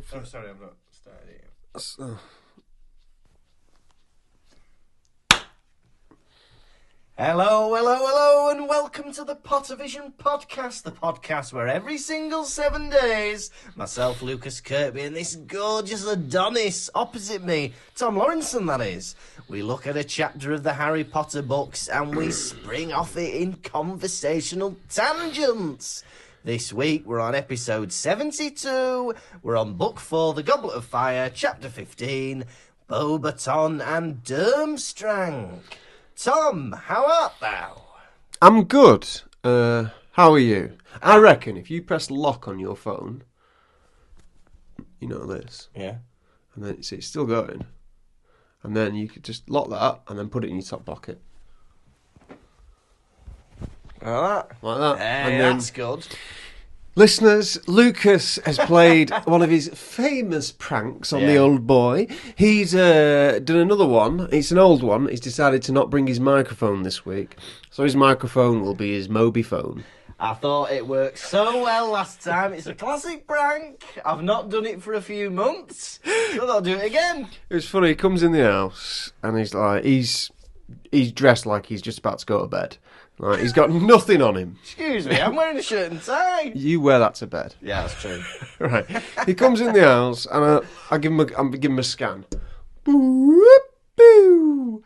for it. Oh, sorry, I'm not started it. So, Hello, and welcome to the Pottervision podcast, the podcast where every single 7 days, myself, Lucas Kirkby, and this gorgeous Adonis opposite me, Tom Lawrenson, that is, we look at a chapter of the Harry Potter books and we spring off it in conversational tangents. This week we're on episode 72, we're on book 4, The Goblet of Fire, chapter 15, Bobaton and Durmstrang. Tom, how art thou? I'm good. How are you? I reckon if you press lock on your phone, you know this, Yeah. and then it's still going, and then you could just lock that and then put it in your top pocket. Like Like that. Hey, And then, that's good. listeners, Lucas has played one of his famous pranks on the Yeah. old boy. He's done another one. It's an old one. He's decided to not bring his microphone this week. So his microphone will be his Moby phone. I thought it worked so well last time. It's a classic prank. I've not done it for a few months, so I'll do it again. It was funny. He comes in the house and he's like, he's dressed like he's just about to go to bed. Like, he's got nothing on him. Excuse me, I'm wearing a shirt and tie. You wear that to bed. Yeah, that's true. Right. He comes in the house and I give him a scan. Boo, boo.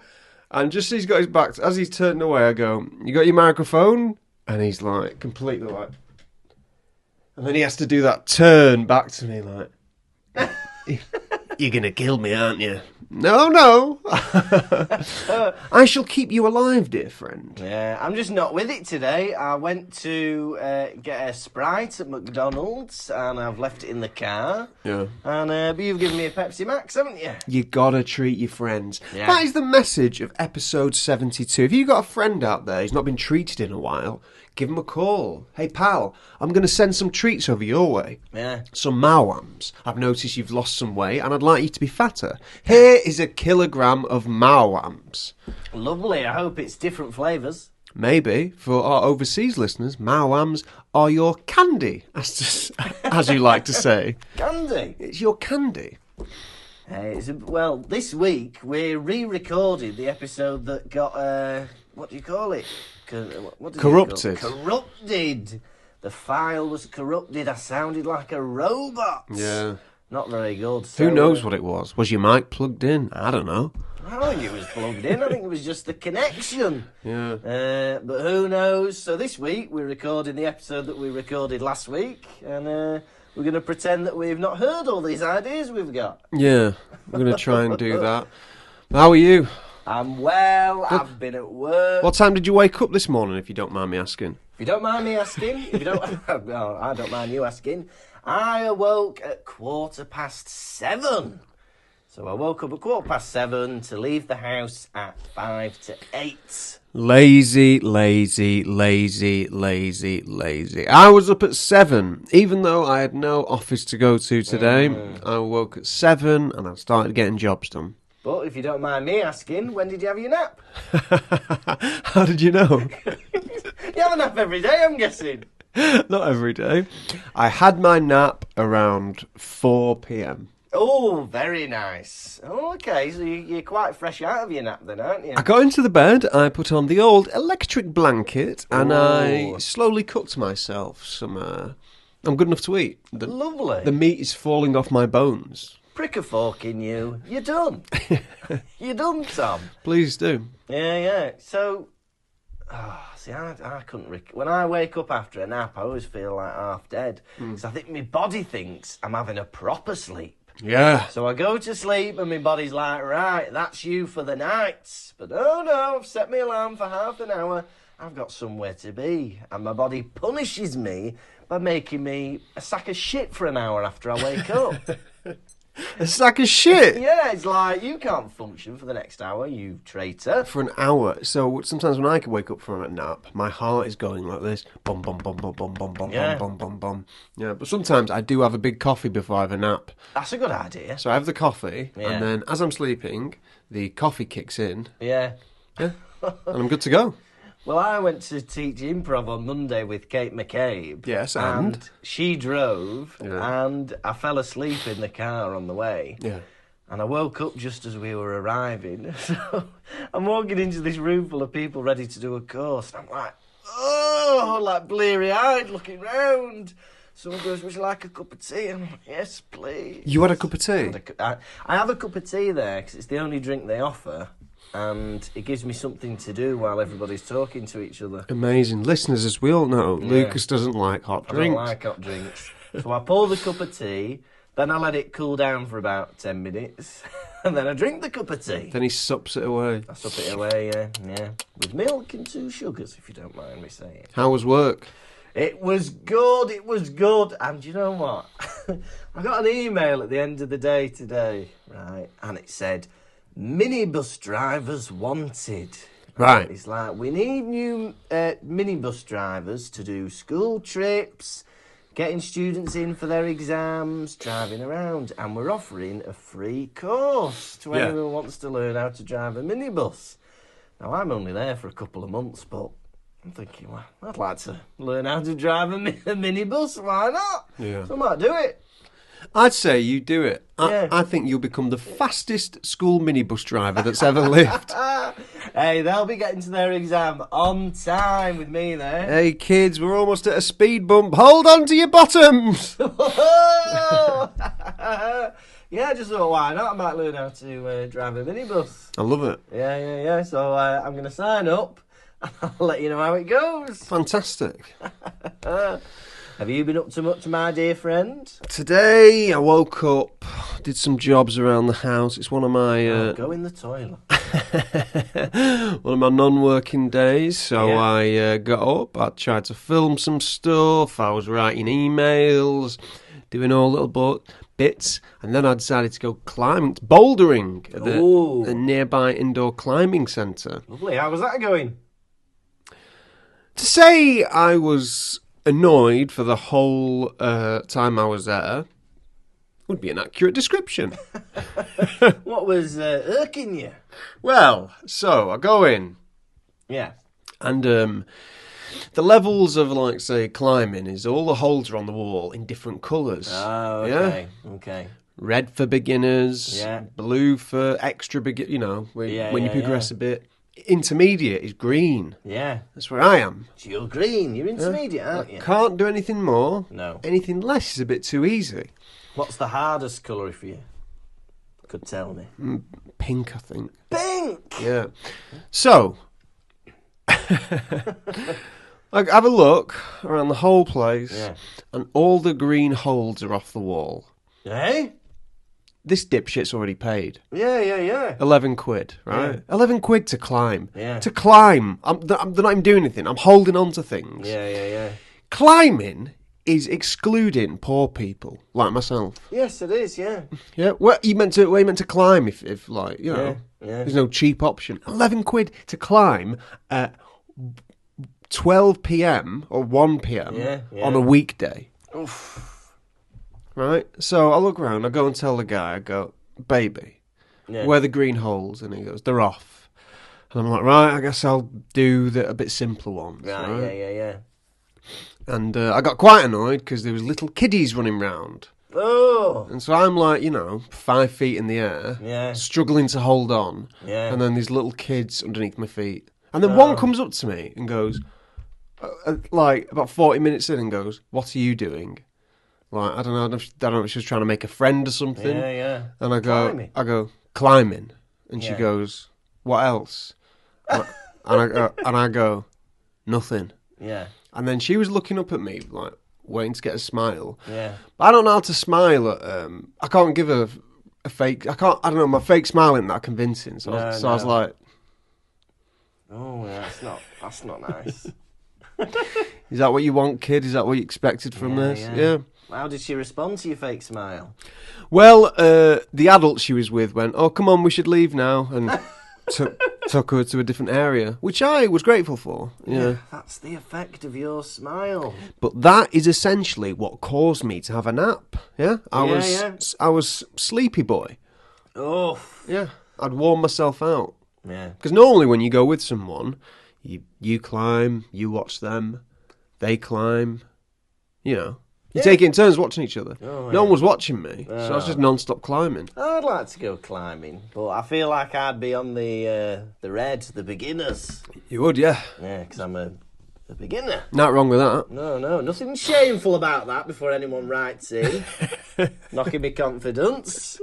And just as he's got his back, as he's turning away, I go, "You got your microphone?" And he's like, completely like, and then he has to do that turn back to me like, "You're gonna kill me, aren't you?" No. I shall keep you alive, dear friend. Yeah, I'm just not with it today. I went to get a Sprite at McDonald's and I've left it in the car. Yeah. And but you've given me a Pepsi Max, haven't you? You gotta treat your friends. Yeah. That is the message of episode 72. If you've got a friend out there who's not been treated in a while, give him a call. Hey, pal, I'm going to send some treats over your way. Yeah. Some Mawams. I've noticed you've lost some weight and I'd like you to be fatter. Here is a kilogram of Mawams. Lovely. I hope it's different flavours. Maybe, for our overseas listeners, Mawams are your candy, as you like to say. Candy. It's your candy. Well, this week we re-recorded the episode that got, what do you call it? What did Corrupted. it call? Corrupted. The file was corrupted. I sounded like a robot. Yeah. Not very good. Who So, knows what it was? Was your mic plugged in? I don't know. I don't think it was plugged in. I think it was just the connection. Yeah. But who knows? So this week we're recording the episode that we recorded last week, and we're going to pretend that we've not heard all these ideas we've got. Yeah, we're going to try and do that. How are you? I'm well. I've been at work. What time did you wake up this morning, if you don't mind me asking? If you don't mind me asking, if you don't, well, I don't mind you asking. I awoke at 7:15. So I woke up at 7:15 to leave the house at 5 to 8. Lazy, lazy, lazy, lazy, lazy. I was up at 7, even though I had no office to go to today. I woke at 7 and I started getting jobs done. But if you don't mind me asking, when did you have your nap? How did you know? You have a nap every day, I'm guessing. Not every day. I had my nap around 4 p.m. Oh, very nice. Oh, okay, so you're quite fresh out of your nap then, aren't you? I got into the bed, I put on the old electric blanket, and I Ooh. slowly cooked myself some... I'm good enough to eat. Lovely. The meat is falling off my bones. Prick a fork in you. You're done. You're done, Tom. Please do. Yeah. So, see, I couldn't... When I wake up after a nap, I always feel like half dead. Because I think my body thinks I'm having a proper sleep. Yeah. So I go to sleep and my body's like, right, that's you for the night. But oh no, I've set my alarm for half an hour. I've got somewhere to be. And my body punishes me by making me a sack of shit for an hour after I wake up. A sack of shit. Yeah, it's like, you can't function for the next hour, you traitor. For an hour. So sometimes when I can wake up from a nap, my heart is going like this. Bum, bum, bum, bum, bum, bum, bum, Yeah. bum, bum, bum. Yeah, but sometimes I do have a big coffee before I have a nap. That's a good idea. So I have the coffee, Yeah. and then as I'm sleeping, the coffee kicks in, Yeah. and I'm good to go. Well, I went to teach improv on Monday with Kate McCabe. Yes, and she drove, Yeah. and I fell asleep in the car on the way. Yeah. And I woke up just as we were arriving. So I'm walking into this room full of people ready to do a course. And I'm like, oh, like bleary-eyed, looking round. Someone goes, would you like a cup of tea? I'm like, yes, please. You had a cup of tea? I have a cup of tea there because it's the only drink they offer. And it gives me something to do while everybody's talking to each other. Amazing. Listeners, as we all know, Yeah. Lucas doesn't like hot I drinks. don't like hot drinks. So I pour the cup of tea, then I let it cool down for about 10 minutes, and then I drink the cup of tea. Then he sups it away. I sup it away, yeah. With milk and 2 sugars, if you don't mind me saying. How was work? It was good. And you know what? I got an email at the end of the day today, right? And it said, minibus drivers wanted. Right. It's like, we need new minibus drivers to do school trips, getting students in for their exams, driving around. And we're offering a free course to anyone who wants to learn how to drive a minibus. Now, I'm only there for a couple of months, but I'm thinking, well, I'd like to learn how to drive a minibus. Why not? Yeah. So I might do it. I'd say you do it. Yeah. I think you'll become the fastest school minibus driver that's ever lived. Hey, they'll be getting to their exam on time with me there. Hey, kids, we're almost at a speed bump. Hold on to your bottoms. Yeah, I just thought, why not? I might learn how to drive a minibus. I love it. Yeah. So I'm going to sign up. I'll let you know how it goes. Fantastic. Have you been up to much, my dear friend? Today, I woke up, did some jobs around the house. It's one of my Go in the toilet. one of my non-working days. So Yeah. I got up. I tried to film some stuff. I was writing emails, doing all little bits, and then I decided to go climbing, bouldering at the nearby indoor climbing centre. Lovely. How was that going? To say I was annoyed for the whole time I was there would be an accurate description. What was irking you? Well, so I go in, Yeah. and the levels of, like, say, climbing is all the holes are on the wall in different colours. Oh, Yeah? Okay. Red for beginners, Yeah. blue for extra begin. You know, when Yeah, you yeah, progress a bit. Intermediate is green. Yeah. That's where I am. So you're green. You're intermediate, aren't you? Can't do anything more. No. Anything less is a bit too easy. What's the hardest colour for you? Could tell me. Pink, I think. Pink! Yeah. So, I have a look around the whole place, Yeah. and all the green holes are off the wall. Hey? This dipshit's already paid. Yeah. 11 quid, right? Yeah. 11 quid to climb. Yeah. To climb. They're not even doing anything. I'm holding on to things. Yeah. Climbing is excluding poor people like myself. Yes, it is, yeah. Yeah. Where you meant to climb if like, you know, Yeah. there's no cheap option. 11 quid to climb at 12 p.m. or 1 p.m. Yeah. on a weekday. Oof. Right? So I look around, I go and tell the guy, I go, baby, Yeah. where are the green holes? And he goes, they're off. And I'm like, right, I guess I'll do a bit simpler ones. Right? Yeah. And I got quite annoyed because there was little kiddies running round. Oh! And so I'm like, 5 feet in the air, Yeah. struggling to hold on. Yeah. And then these little kids underneath my feet. And then one comes up to me and goes, like, about 40 minutes in and goes, what are you doing? Like, I don't know if she was trying to make a friend or something. Yeah. And I go, Climbing. climbing. And she Yeah. goes, what else? and I go, nothing. Yeah. And then she was looking up at me, like, waiting to get a smile. Yeah. But I don't know how to smile at, I can't give a fake, I don't know, my fake smile isn't that convincing. So, I was like... Oh, yeah, that's not nice. Is that what you want, kid? Is that what you expected from this? Yeah. How did she respond to your fake smile? Well, the adult she was with went, oh, come on, we should leave now, and took her to a different area, which I was grateful for. Yeah. That's the effect of your smile. But that is essentially what caused me to have a nap. Yeah. I was sleepy boy. Oh. Yeah. I'd worn myself out. Yeah. Because normally when you go with someone, You climb, you watch them, they climb. You know, you Yeah. take it in turns watching each other. Oh, No one yeah. was watching me, so I was just non-stop climbing. I'd like to go climbing, but I feel like I'd be on the the beginners. You would, yeah. Yeah, because I'm a beginner. Not wrong with that. No, nothing shameful about that before anyone writes in. Knocking me confidence.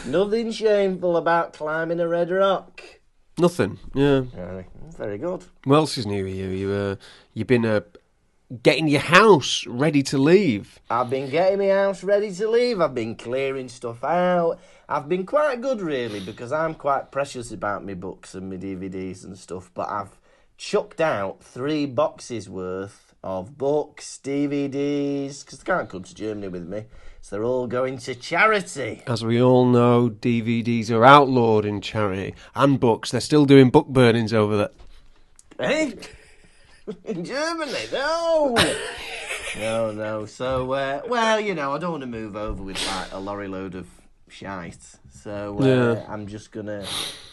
Nothing shameful about climbing a red rock. Nothing. Yeah. Very good. What else is new with you? You've been getting your house ready to leave. I've been getting my house ready to leave. I've been clearing stuff out. I've been quite good, really, because I'm quite precious about my books and my DVDs and stuff, but I've chucked out 3 boxes worth of books, DVDs, because they can't come to Germany with me, so they're all going to charity. As we all know, DVDs are outlawed in charity. And books. They're still doing book burnings over there. Eh? In Germany? No! No. So, well, you know, I don't want to move over with, like, a lorry load of shite. So, I'm just going to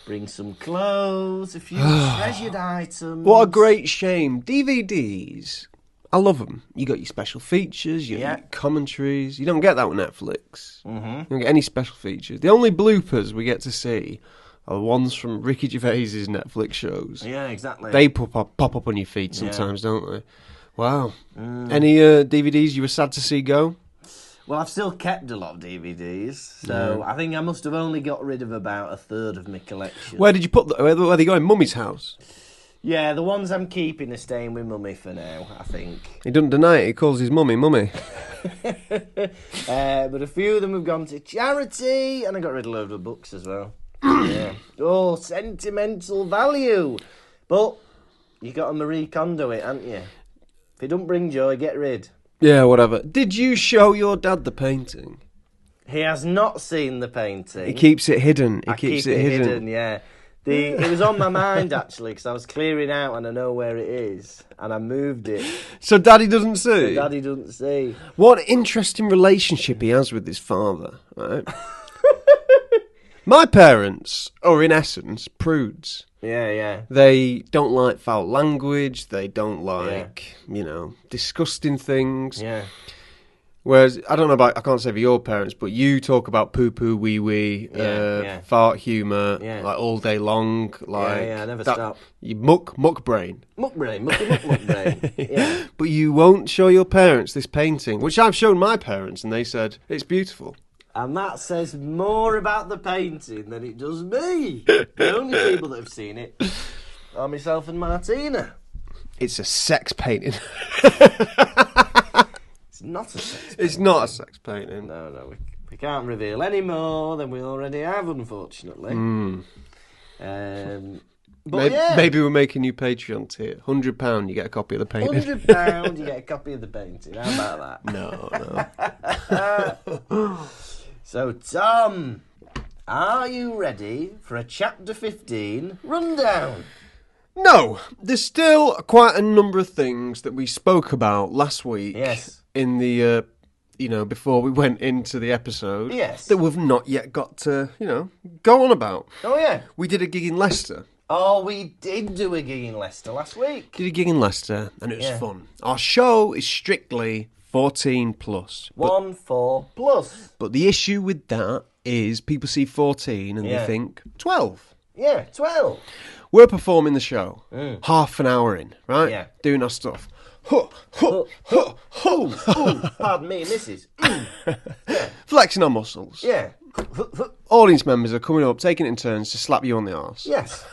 bring some clothes, a few treasured items. What a great shame. DVDs, I love them. You got your special features, your commentaries. You don't get that with Netflix. Mm-hmm. You don't get any special features. The only bloopers we get to see are the ones from Ricky Gervais's Netflix shows. Yeah, exactly. They pop up on your feed sometimes, don't they? Wow. Any DVDs you were sad to see go? Well, I've still kept a lot of DVDs, so I think I must have only got rid of about a third of my collection. Where did you put them? Where are they going? Mummy's house? Yeah, the ones I'm keeping are staying with Mummy for now, I think. He doesn't deny it. He calls his mummy. But a few of them have gone to charity, and I got rid of a load of books as well. Yeah. Oh, sentimental value. But you got to Marie Kondo it, haven't you? If it don't bring joy, get rid. Yeah, whatever. Did you show your dad the painting? He has not seen the painting. He keeps it hidden. I keep it hidden, yeah. It was on my mind, actually, because I was clearing out and I know where it is. And I moved it. So Daddy doesn't see? So Daddy doesn't see. What an interesting relationship he has with his father, right? My parents are, in essence, prudes. Yeah. They don't like foul language. They don't like, disgusting things. Yeah. Whereas, I don't know about, I can't say for your parents, but you talk about poo-poo, wee-wee, fart humour, like all day long. Like I never stop. You muck brain. Muck brain. Yeah. But you won't show your parents this painting, which I've shown my parents, and they said, it's beautiful. And that says more about the painting than it does me. The only people that have seen it are myself and Martina. It's a sex painting. It's not a sex painting. It's not a sex painting. No, we can't reveal any more than we already have, unfortunately. But maybe we're making you Patreon tier. £100, you get a copy of the painting. £100, you get a copy of the painting. How about that? No. So, Tom, are you ready for a Chapter 15 rundown? No, there's still quite a number of things that we spoke about last week. Yes. In the, before we went into the episode. Yes. That we've not yet got to, go on about. Oh, yeah. We did a gig in Leicester. Oh, we did do a gig in Leicester last week. Did a gig in Leicester, and it was fun. Our show is strictly 14 plus. 14 plus. But the issue with that is people see 14 and they think 12. Yeah, 12. We're performing the show, half an hour in, right? Yeah. Doing our stuff. Pardon me, missus. Flexing our muscles. Yeah. Audience members are coming up, taking it in turns to slap you on the arse. Yes.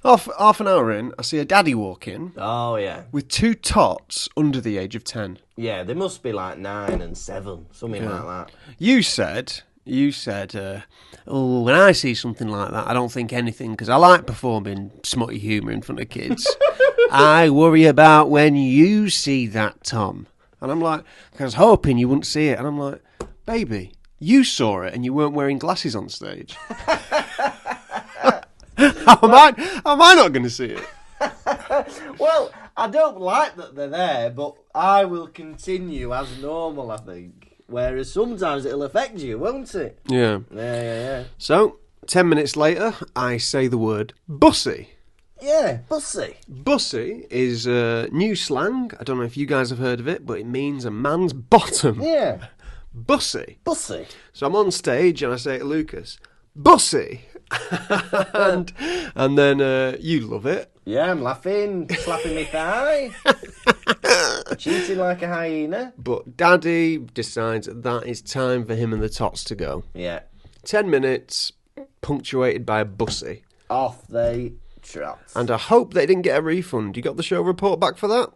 Half an hour in, I see a daddy walk in. Oh, yeah. With 2 tots under the age of 10. Yeah, they must be like 9 and 7, something like that. You said, when I see something like that, I don't think anything, because I like performing smutty humour in front of kids. I worry about when you see that, Tom. And I'm like, I was hoping you wouldn't see it. And I'm like, baby, you saw it and you weren't wearing glasses on stage. How am I not going to see it? Well, I don't like that they're there, but I will continue as normal, I think. Whereas sometimes it'll affect you, won't it? Yeah. Yeah. So, 10 minutes later, I say the word bussy. Yeah, bussy. Bussy is new slang. I don't know if you guys have heard of it, but it means a man's bottom. Yeah. Bussy. Bussy. So I'm on stage and I say to Lucas, bussy. and then you love it. Yeah, I'm laughing, slapping my thigh, cheating like a hyena. But Daddy decides that it's time for him and the tots to go. Yeah. 10 minutes, punctuated by a bussy. Off they trot. And I hope they didn't get a refund. You got the show report back for that?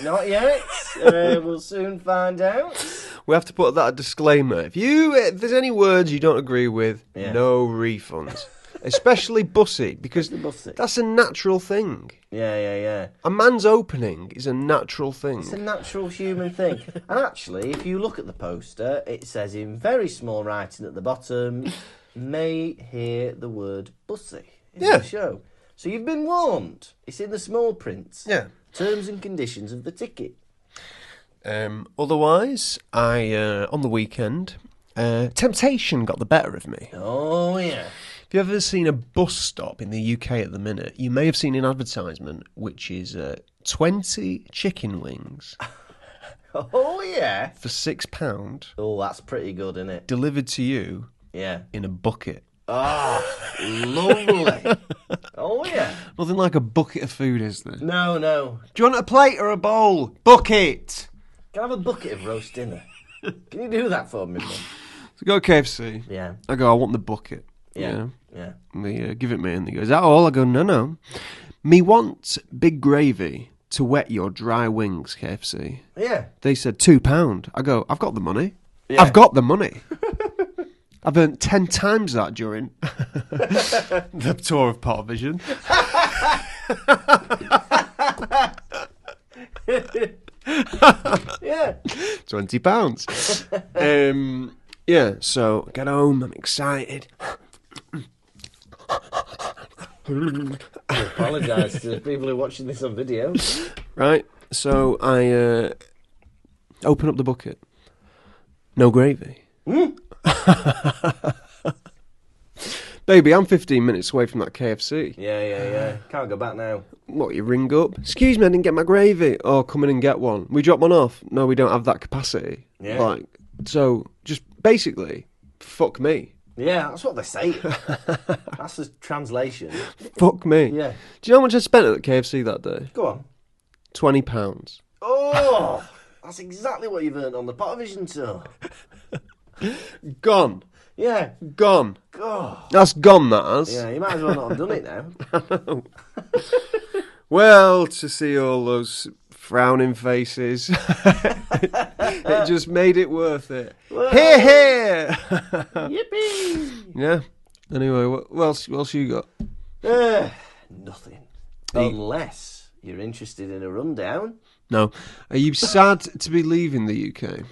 Not yet. We'll soon find out. We have to put that a disclaimer. If there's any words you don't agree with, no refunds. Especially bussy, because that's a natural thing. Yeah. A man's opening is a natural thing. It's a natural human thing. And actually, if you look at the poster, it says in very small writing at the bottom, may hear the word bussy in the show. So you've been warned. It's in the small print. Yeah. Terms and conditions of the ticket. Otherwise, on the weekend, temptation got the better of me. Oh, yeah. If you've ever seen a bus stop in the UK at the minute, you may have seen an advertisement which is 20 chicken wings. Oh, yeah. For £6. Oh, that's pretty good, isn't it? Delivered to you in a bucket. Oh, lovely. Oh, yeah. Nothing like a bucket of food, is there? No. Do you want a plate or a bowl? Bucket! Can I have a bucket of roast dinner? Can you do that for me, Mum? So go to KFC. Yeah. I go, I want the bucket. Yeah. And they give it me and they go, is that all? I go, no. Me want big gravy to wet your dry wings, KFC. Yeah. They said £2. I go, I've got the money. Yeah. I've got the money. I've earned 10 times that during the tour of Pottervision. Yeah. £20. Yeah, so I get home, I'm excited. I apologise to people who are watching this on video. Right, so I open up the bucket. No gravy. Baby, I'm 15 minutes away from that KFC. Yeah. Can't go back now. What, you ring up? Excuse me, I didn't get my gravy. Oh, come in and get one. We drop one off. No, we don't have that capacity. Yeah. So, just basically, fuck me. Yeah, that's what they say. That's the translation. Fuck me. Yeah. Do you know how much I spent at KFC that day? Go on. £20. Oh, that's exactly what you've earned on the Pottervision tour. Gone. Yeah. Gone. God. That's gone, that has. Yeah, you might as well not have done it now. Well, to see all those frowning faces, it just made it worth it. Whoa. Hear! Yippee! Yeah. Anyway, what else you got? Nothing. Unless you're interested in a rundown. No. Are you sad to be leaving the UK?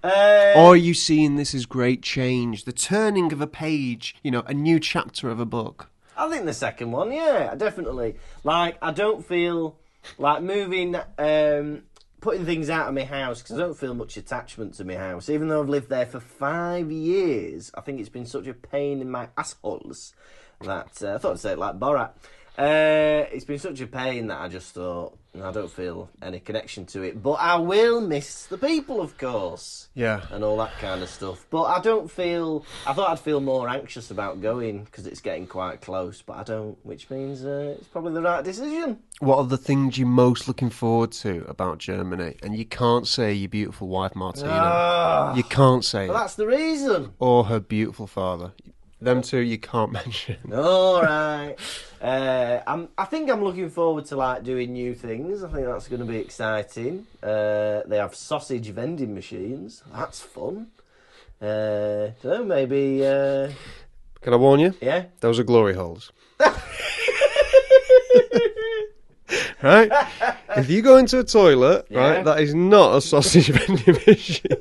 Or are you seeing this as great change, the turning of a page, a new chapter of a book? I think the second one, yeah, definitely. Like, I don't feel like moving, putting things out of my house, because I don't feel much attachment to my house. Even though I've lived there for 5 years, I think it's been such a pain in my assholes that, I thought I'd say it like Borat. It's been such a pain that I just thought, I don't feel any connection to it. But I will miss the people, of course. Yeah. And all that kind of stuff. But I thought I'd feel more anxious about going because it's getting quite close. But I don't, which means it's probably the right decision. What are the things you're most looking forward to about Germany? And you can't say your beautiful wife, Martina. You can't say Well, it. that's the reason. Or her beautiful father. Them two you can't mention. All right. I think I'm looking forward to doing new things. I think that's going to be exciting. They have sausage vending machines. That's fun. So maybe. Can I warn you? Yeah. Those are glory holes. Right? If you go into a toilet, right, that is not a sausage vending machine.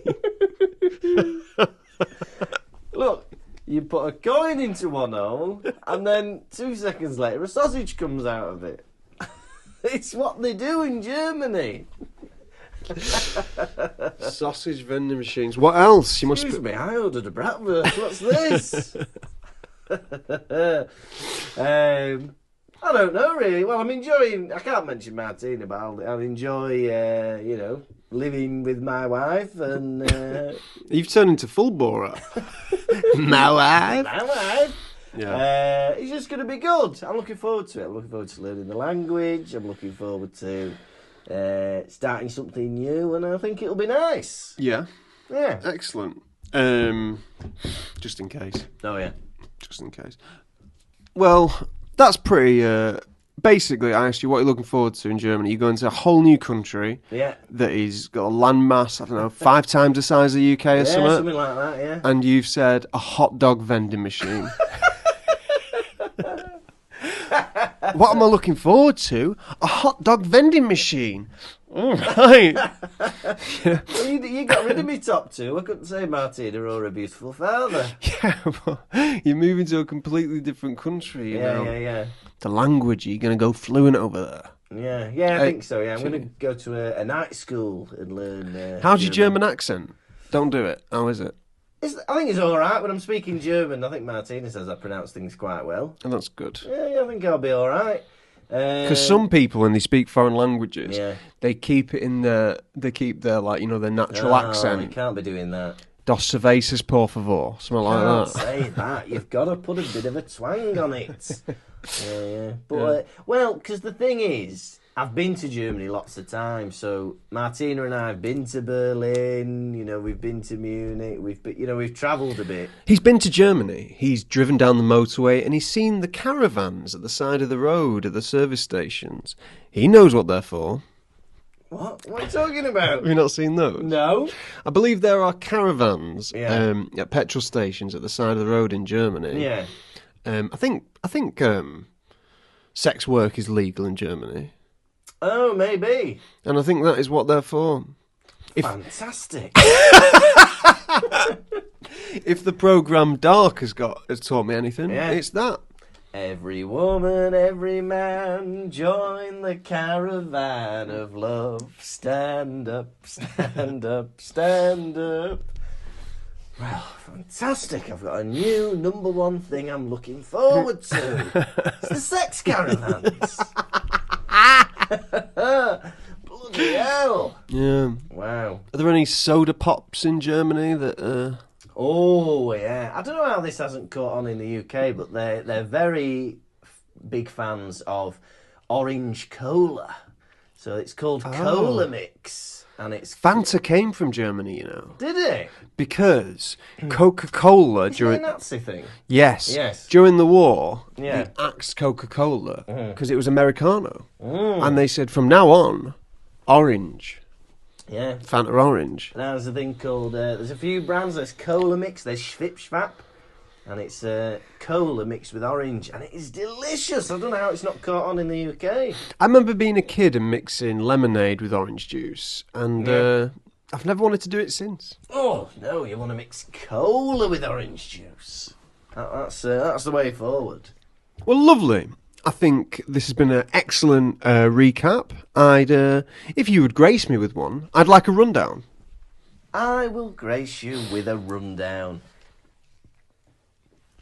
Look. You put a coin into one hole, and then 2 seconds later, a sausage comes out of it. It's what they do in Germany. Sausage vending machines. What else? You must. Excuse me, I ordered a bratwurst. What's this? I don't know really. Well, I'm enjoying. I can't mention Martina, but I'll enjoy. Living with my wife and. You've turned into full borer. My wife. My wife. Yeah. It's just going to be good. I'm looking forward to it. I'm looking forward to learning the language. I'm looking forward to starting something new, and I think it'll be nice. Yeah. Yeah. Excellent. Just in case. Oh yeah. Just in case. Well, that's pretty. Basically, I asked you what you're looking forward to in Germany. You're going to a whole new country. Yeah. That is got a landmass, I don't know, 5 times the size of the UK or something. Yeah, something like that, yeah. And you've said a hot dog vending machine. What am I looking forward to? A hot dog vending machine. All right. Well, you got rid of me top two. I couldn't say Martina or a beautiful father. Yeah, but you're moving to a completely different country, you know. Yeah. The language, you're going to go fluent over there. Yeah, I think so, yeah. I'm going to go to a night school and learn... How's your German accent? Don't do it. How is it? I think it's all right when I'm speaking German. I think Martina says I pronounce things quite well. And that's good. Yeah, I think I'll be all right. Because some people, when they speak foreign languages, Yeah. they keep it in their like, you know, their natural You accent. can't be doing that. Dos cervezas, por favor. Something like Can't that. say that. You've got to put a bit of a twang on it. Yeah. But, well, because the thing is, I've been to Germany lots of times. So Martina and I have been to Berlin. You know, we've been to Munich. We've travelled a bit. He's been to Germany. He's driven down the motorway and he's seen the caravans at the side of the road at the service stations. He knows what they're for. What? What are you talking about? Have you not seen those? No. I believe there are caravans Yeah. at petrol stations at the side of the road in Germany. Yeah. I think sex work is legal in Germany. Oh, maybe. And I think that is what they're for. Fantastic. If the programme Dark has taught me anything, it's that. Every woman, every man, join the caravan of love. Stand up, stand up, stand up. Well, fantastic. I've got a new number one thing I'm looking forward to. It's the sex caravans. Bloody hell. Yeah. Wow. Are there any soda pops in Germany that... Oh, yeah. I don't know how this hasn't caught on in the UK, but they're very big fans of orange cola. So it's called Cola Mix. And it's Fanta came from Germany, you know. Did it? Because Coca-Cola Is it a Nazi thing? Yes. During the war, Yeah. they axed Coca-Cola because it was Americano. And they said, from now on, orange. Yeah. Fanta orange. Now there's a thing called, there's a few brands, there's Cola Mix, there's Schwipschwap, and it's cola mixed with orange, and it is delicious. I don't know how it's not caught on in the UK. I remember being a kid and mixing lemonade with orange juice, and I've never wanted to do it since. Oh, no, you want to mix cola with orange juice. That's the way forward. Well, lovely. I think this has been an excellent recap. If you would grace me with one, I'd like a rundown. I will grace you with a rundown.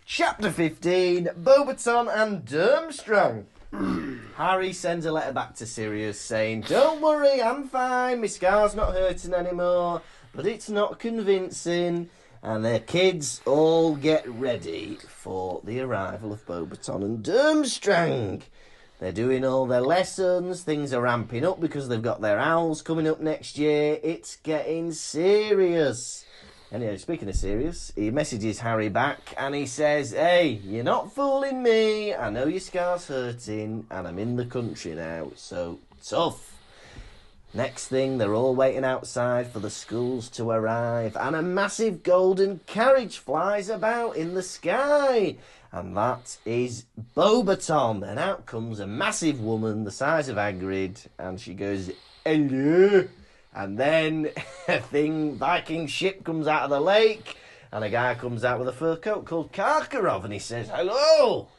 Chapter 15, Bobaton and Durmstrang. Harry sends a letter back to Sirius saying, "Don't worry, I'm fine, my scar's not hurting anymore, but it's not convincing." And their kids all get ready for the arrival of Bobaton and Durmstrang. They're doing all their lessons, things are ramping up because they've got their owls coming up next year. It's getting serious. Anyway, speaking of serious, he messages Harry back and he says, "Hey, you're not fooling me. I know your scar's hurting and I'm in the country now, so tough." Next thing, they're all waiting outside for the schools to arrive, and a massive golden carriage flies about in the sky. And that is Beauxbatons. And out comes a massive woman the size of Hagrid, and she goes, "Hello." And then a Viking ship comes out of the lake, and a guy comes out with a fur coat called Karkaroff, and he says, "Hello."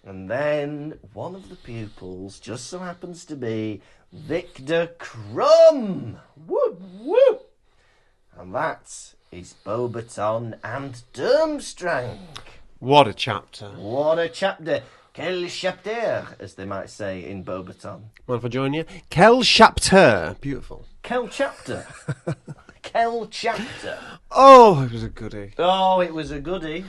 And then one of the pupils just so happens to be Victor Crumb. Whoop, whoop. And that is Bobaton and Durmstrang. What a chapter. What a chapter. Quel chapter, as they might say in Bobaton. Mind if I join you? Quel chapter. Beautiful. Quel chapter. Quel chapter. Oh, it was a goodie. Oh, it was a goodie.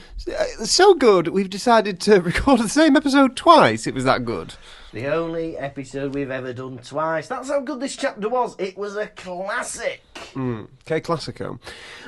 So good, we've decided to record the same episode twice. It was that good. The only episode we've ever done twice. That's how good this chapter was. It was a classic. Okay, Classico.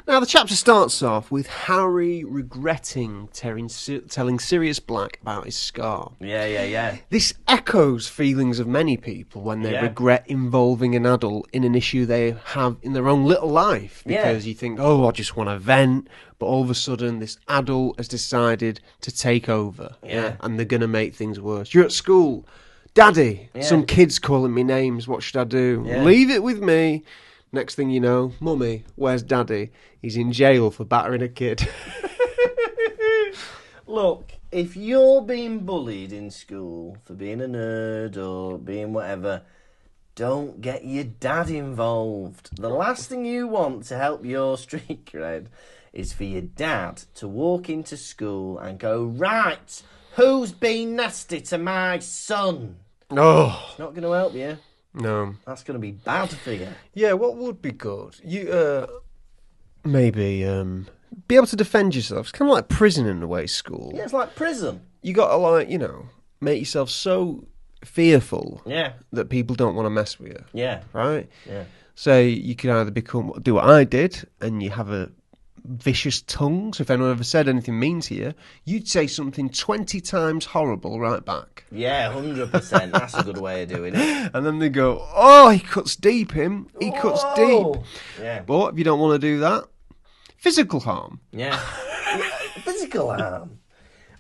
Now, the chapter starts off with Harry regretting telling Sirius Black about his scar. Yeah. This echoes feelings of many people when they regret involving an adult in an issue they have in their own little life. Because you think, oh, I just want to vent. But all of a sudden, this adult has decided to take over. Yeah. And they're going to make things worse. You're at school. Daddy, some kid's calling me names. What should I do? Yeah. Leave it with me. Next thing you know, Mummy, where's Daddy? He's in jail for battering a kid. Look, if you're being bullied in school for being a nerd or being whatever, don't get your dad involved. The last thing you want to help your street cred is for your dad to walk into school and go, right, who's been nasty to my son? Oh, It's not going to help you. no. That's going to be bad for you. Yeah, what would be good? You, maybe, be able to defend yourself. It's kind of like prison in a way, school. Yeah, it's like prison. You got to, like, you know, make yourself so fearful Yeah, that people don't want to mess with you, yeah, right? yeah. So you can either do what I did, and you have a vicious tongue, so if anyone ever said anything mean to you, you'd say something 20 times horrible right back. Yeah, 100%. That's a good way of doing it. And then they go, oh, he cuts deep, him. He cuts Whoa. deep. Yeah, But if you don't want to do that, physical harm. yeah. Physical harm.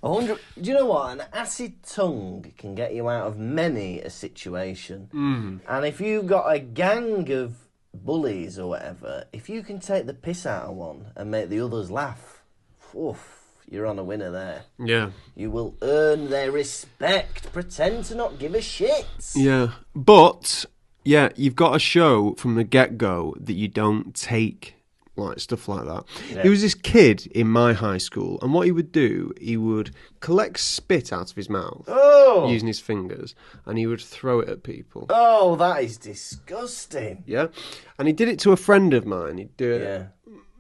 100. Do you know what? An acid tongue can get you out of many a situation. And if you've got a gang of bullies or whatever, if you can take the piss out of one and make the others laugh, oof, you're on a winner there. Yeah. You will earn their respect. Pretend to not give a shit. Yeah. But, yeah, you've got to show from the get-go that you don't take like stuff like that. Yeah. There was this kid in my high school, and what he would do, he would collect spit out of his mouth using his fingers, and he would throw it at people. Oh, that is disgusting. Yeah, and he did it to a friend of mine. He'd do it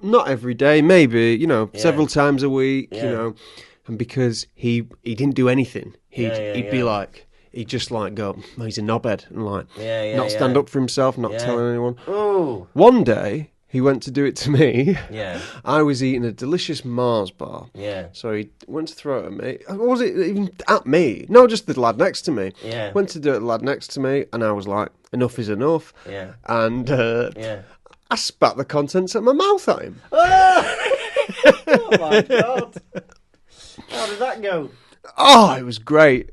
not every day, maybe several times a week. Yeah. You know, and because he didn't do anything, he'd be like. He'd just like go, oh, he's a knobhead, and like not stand up for himself, not telling anyone. Oh. One day he went to do it to me. Yeah. I was eating a delicious Mars bar. Yeah. So he went to throw it at me. Or was it even at me? No, just the lad next to me. Yeah. Went to do it at the lad next to me, and I was like, enough is enough. Yeah. And Yeah. I spat the contents of my mouth at him. Oh my God. How did that go? Oh, it was great.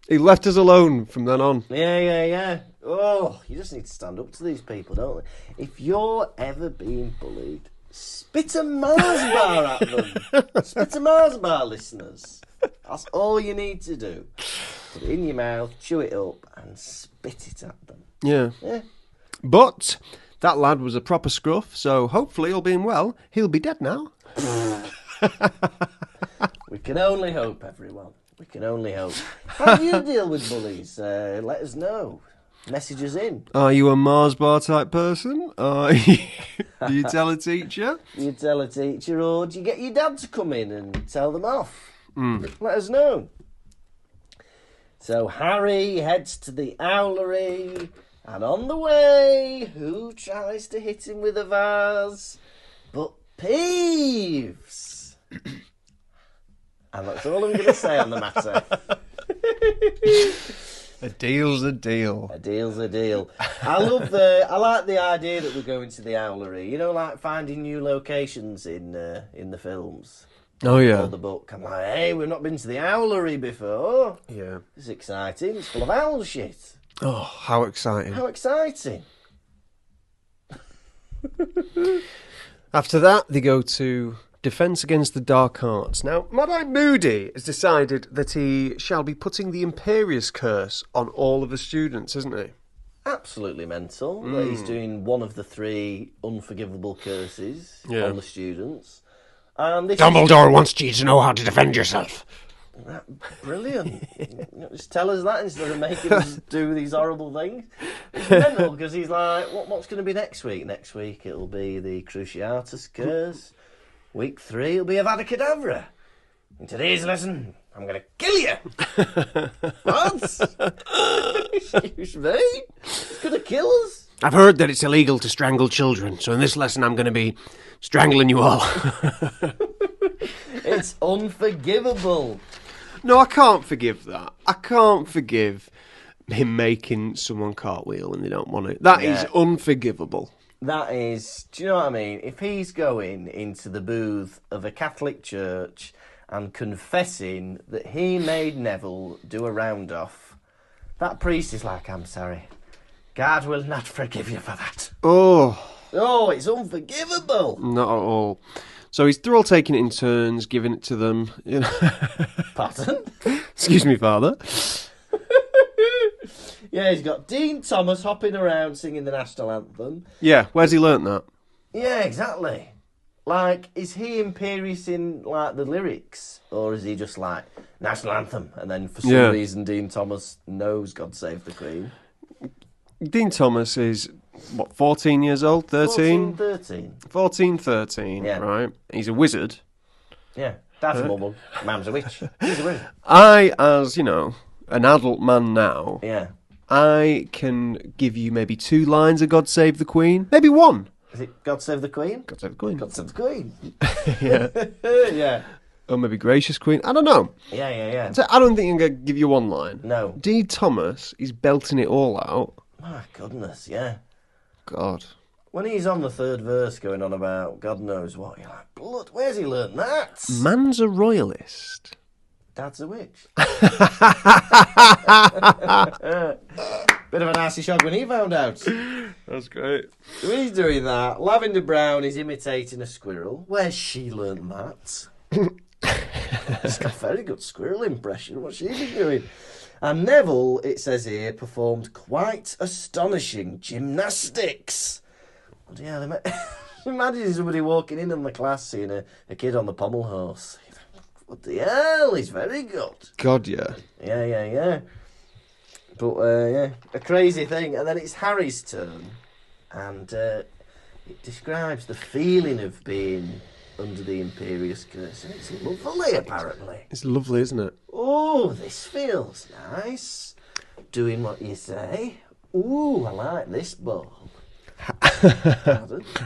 He left us alone from then on. Yeah. Oh, you just need to stand up to these people, don't you? If you're ever being bullied, spit a Mars bar at them. Spit a Mars bar, listeners. That's all you need to do. Put it in your mouth, chew it up, and spit it at them. Yeah. But that lad was a proper scruff, so hopefully, all being well, he'll be dead now. We can only hope, everyone. We can only hope. How do you deal with bullies? Let us know. Message us in. Are you a Mars bar type person? Do you tell a teacher? You tell a teacher, or do you get your dad to come in and tell them off? Let us know. So Harry heads to the owlery, and on the way, who tries to hit him with a vase? But Peeves. And that's all I'm going to say on the matter. A deal's a deal. A deal's a deal. I like the idea that we're going to the owlery. You know, like finding new locations in the films. Oh, yeah. Or the book. I'm like, hey, we've not been to the owlery before. Yeah. It's exciting. It's full of owl shit. Oh, how exciting. How exciting. After that, they go to Defence Against the Dark Arts. Now, Mad-Eye Moody has decided that he shall be putting the Imperious Curse on all of the students, isn't he? Absolutely mental that he's doing one of the 3 unforgivable curses on the students. And this Dumbledore wants you to know how to defend yourself. Brilliant. Just tell us that instead of making us do these horrible things. It's mental because he's like, what's going to be next week? Next week it'll be the Cruciatus Curse. Week 3 it'll be Avada Kedavra. In today's lesson, I'm going to kill you. What? Excuse me? He's going to kill us? I've heard that it's illegal to strangle children, so in this lesson I'm going to be strangling you all. It's unforgivable. No, I can't forgive that. I can't forgive him making someone cartwheel and they don't want it. That is unforgivable. That is, do you know what I mean? If he's going into the booth of a Catholic church and confessing that he made Neville do a round-off, that priest is like, I'm sorry. God will not forgive you for that. Oh, it's unforgivable. Not at all. So they're all taking it in turns, giving it to them. You know. Pardon? Excuse me, Father. Yeah, he's got Dean Thomas hopping around singing the national anthem. Yeah, where's he learnt that? Yeah, exactly. Like, is he imperious in, like, the lyrics? Or is he just like, national anthem? And then for some reason Dean Thomas knows God Save the Queen. Dean Thomas is, 14 years old? 13? 13. 13, right? He's a wizard. Yeah, Dad's a mumble, Mum's a witch. He's a wizard. I, as, an adult man now, I can give you maybe 2 lines of God Save the Queen. Maybe 1. Is it God Save the Queen? God Save the Queen. God Save the Queen. Yeah. Yeah. Or maybe Gracious Queen. I don't know. Yeah. So I don't think I'm going to give you 1 line. No. Dean Thomas is belting it all out. My goodness, yeah. God. When he's on the 3rd verse going on about God knows what, you're like, blood, where's he learnt that? Man's a royalist. Dad's a witch. Bit of a nasty shock when he found out. That's great. So he's doing that. Lavender Brown is imitating a squirrel. Where's she learnt that? She's got a very good squirrel impression. What's she been doing? And Neville, it says here, performed quite astonishing gymnastics. What the hell? Imagine somebody walking in the class seeing a kid on the pommel horse. What the hell? He's very good. God, yeah. Yeah. But, a crazy thing. And then it's Harry's turn. And it describes the feeling of being under the Imperious Curse. And it's lovely, apparently. It's lovely, isn't it? Oh, this feels nice. Doing what you say. Ooh, I like this ball.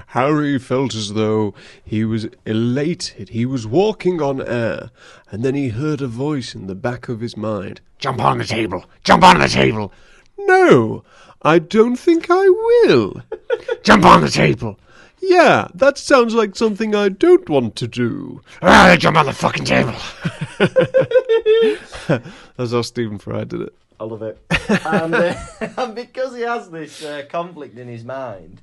Harry felt as though he was elated. He was walking on air, and then he heard a voice in the back of his mind. Jump on the table! Jump on the table! No, I don't think I will. Jump on the table! Yeah, that sounds like something I don't want to do. Jump on the fucking table! That's how Stephen Fry did it. I love it. And because he has this conflict in his mind,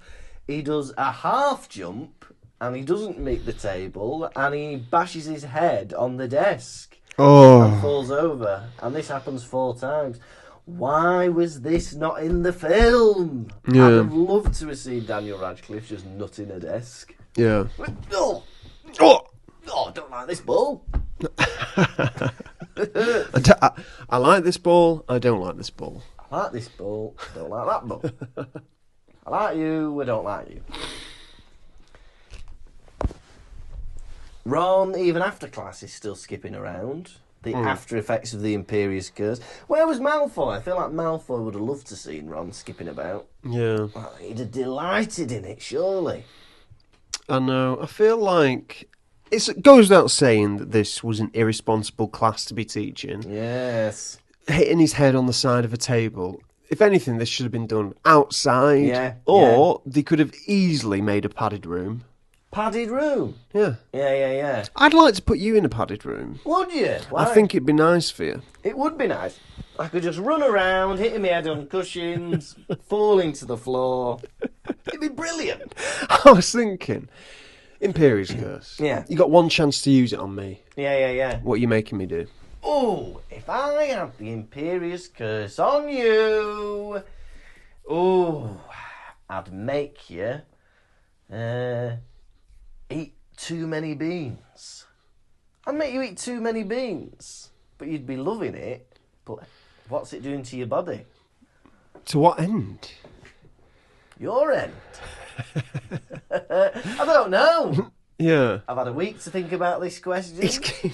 he does a half jump and he doesn't meet the table and he bashes his head on the desk and falls over. And this happens 4 times. Why was this not in the film? Yeah. I'd have loved to have seen Daniel Radcliffe just nutting a desk. Yeah. Oh, I don't like this ball. I like this ball. I don't like this ball. I like this ball. I don't like that ball. I like you. I don't like you. Ron, even after class, is still skipping around. The after effects of the Imperious Curse. Where was Malfoy? I feel like Malfoy would have loved to see Ron skipping about. Yeah. Well, he'd have delighted in it, surely. I know. I feel like it goes without saying that this was an irresponsible class to be teaching. Yes. Hitting his head on the side of a table. If anything, this should have been done outside. Yeah. Or they could have easily made a padded room. Padded room? Yeah. Yeah. I'd like to put you in a padded room. Would you? Why? I think it'd be nice for you. It would be nice. I could just run around, hitting my head on cushions, falling to the floor. It'd be brilliant. I was thinking, Imperious Curse. Yeah. You got 1 chance to use it on me. Yeah. What are you making me do? Oh, if I had the Imperious Curse on you, I'd make you eat too many beans. I'd make you eat too many beans, but you'd be loving it. But what's it doing to your body? To what end? Your end. I don't know. Yeah. I've had a week to think about this question.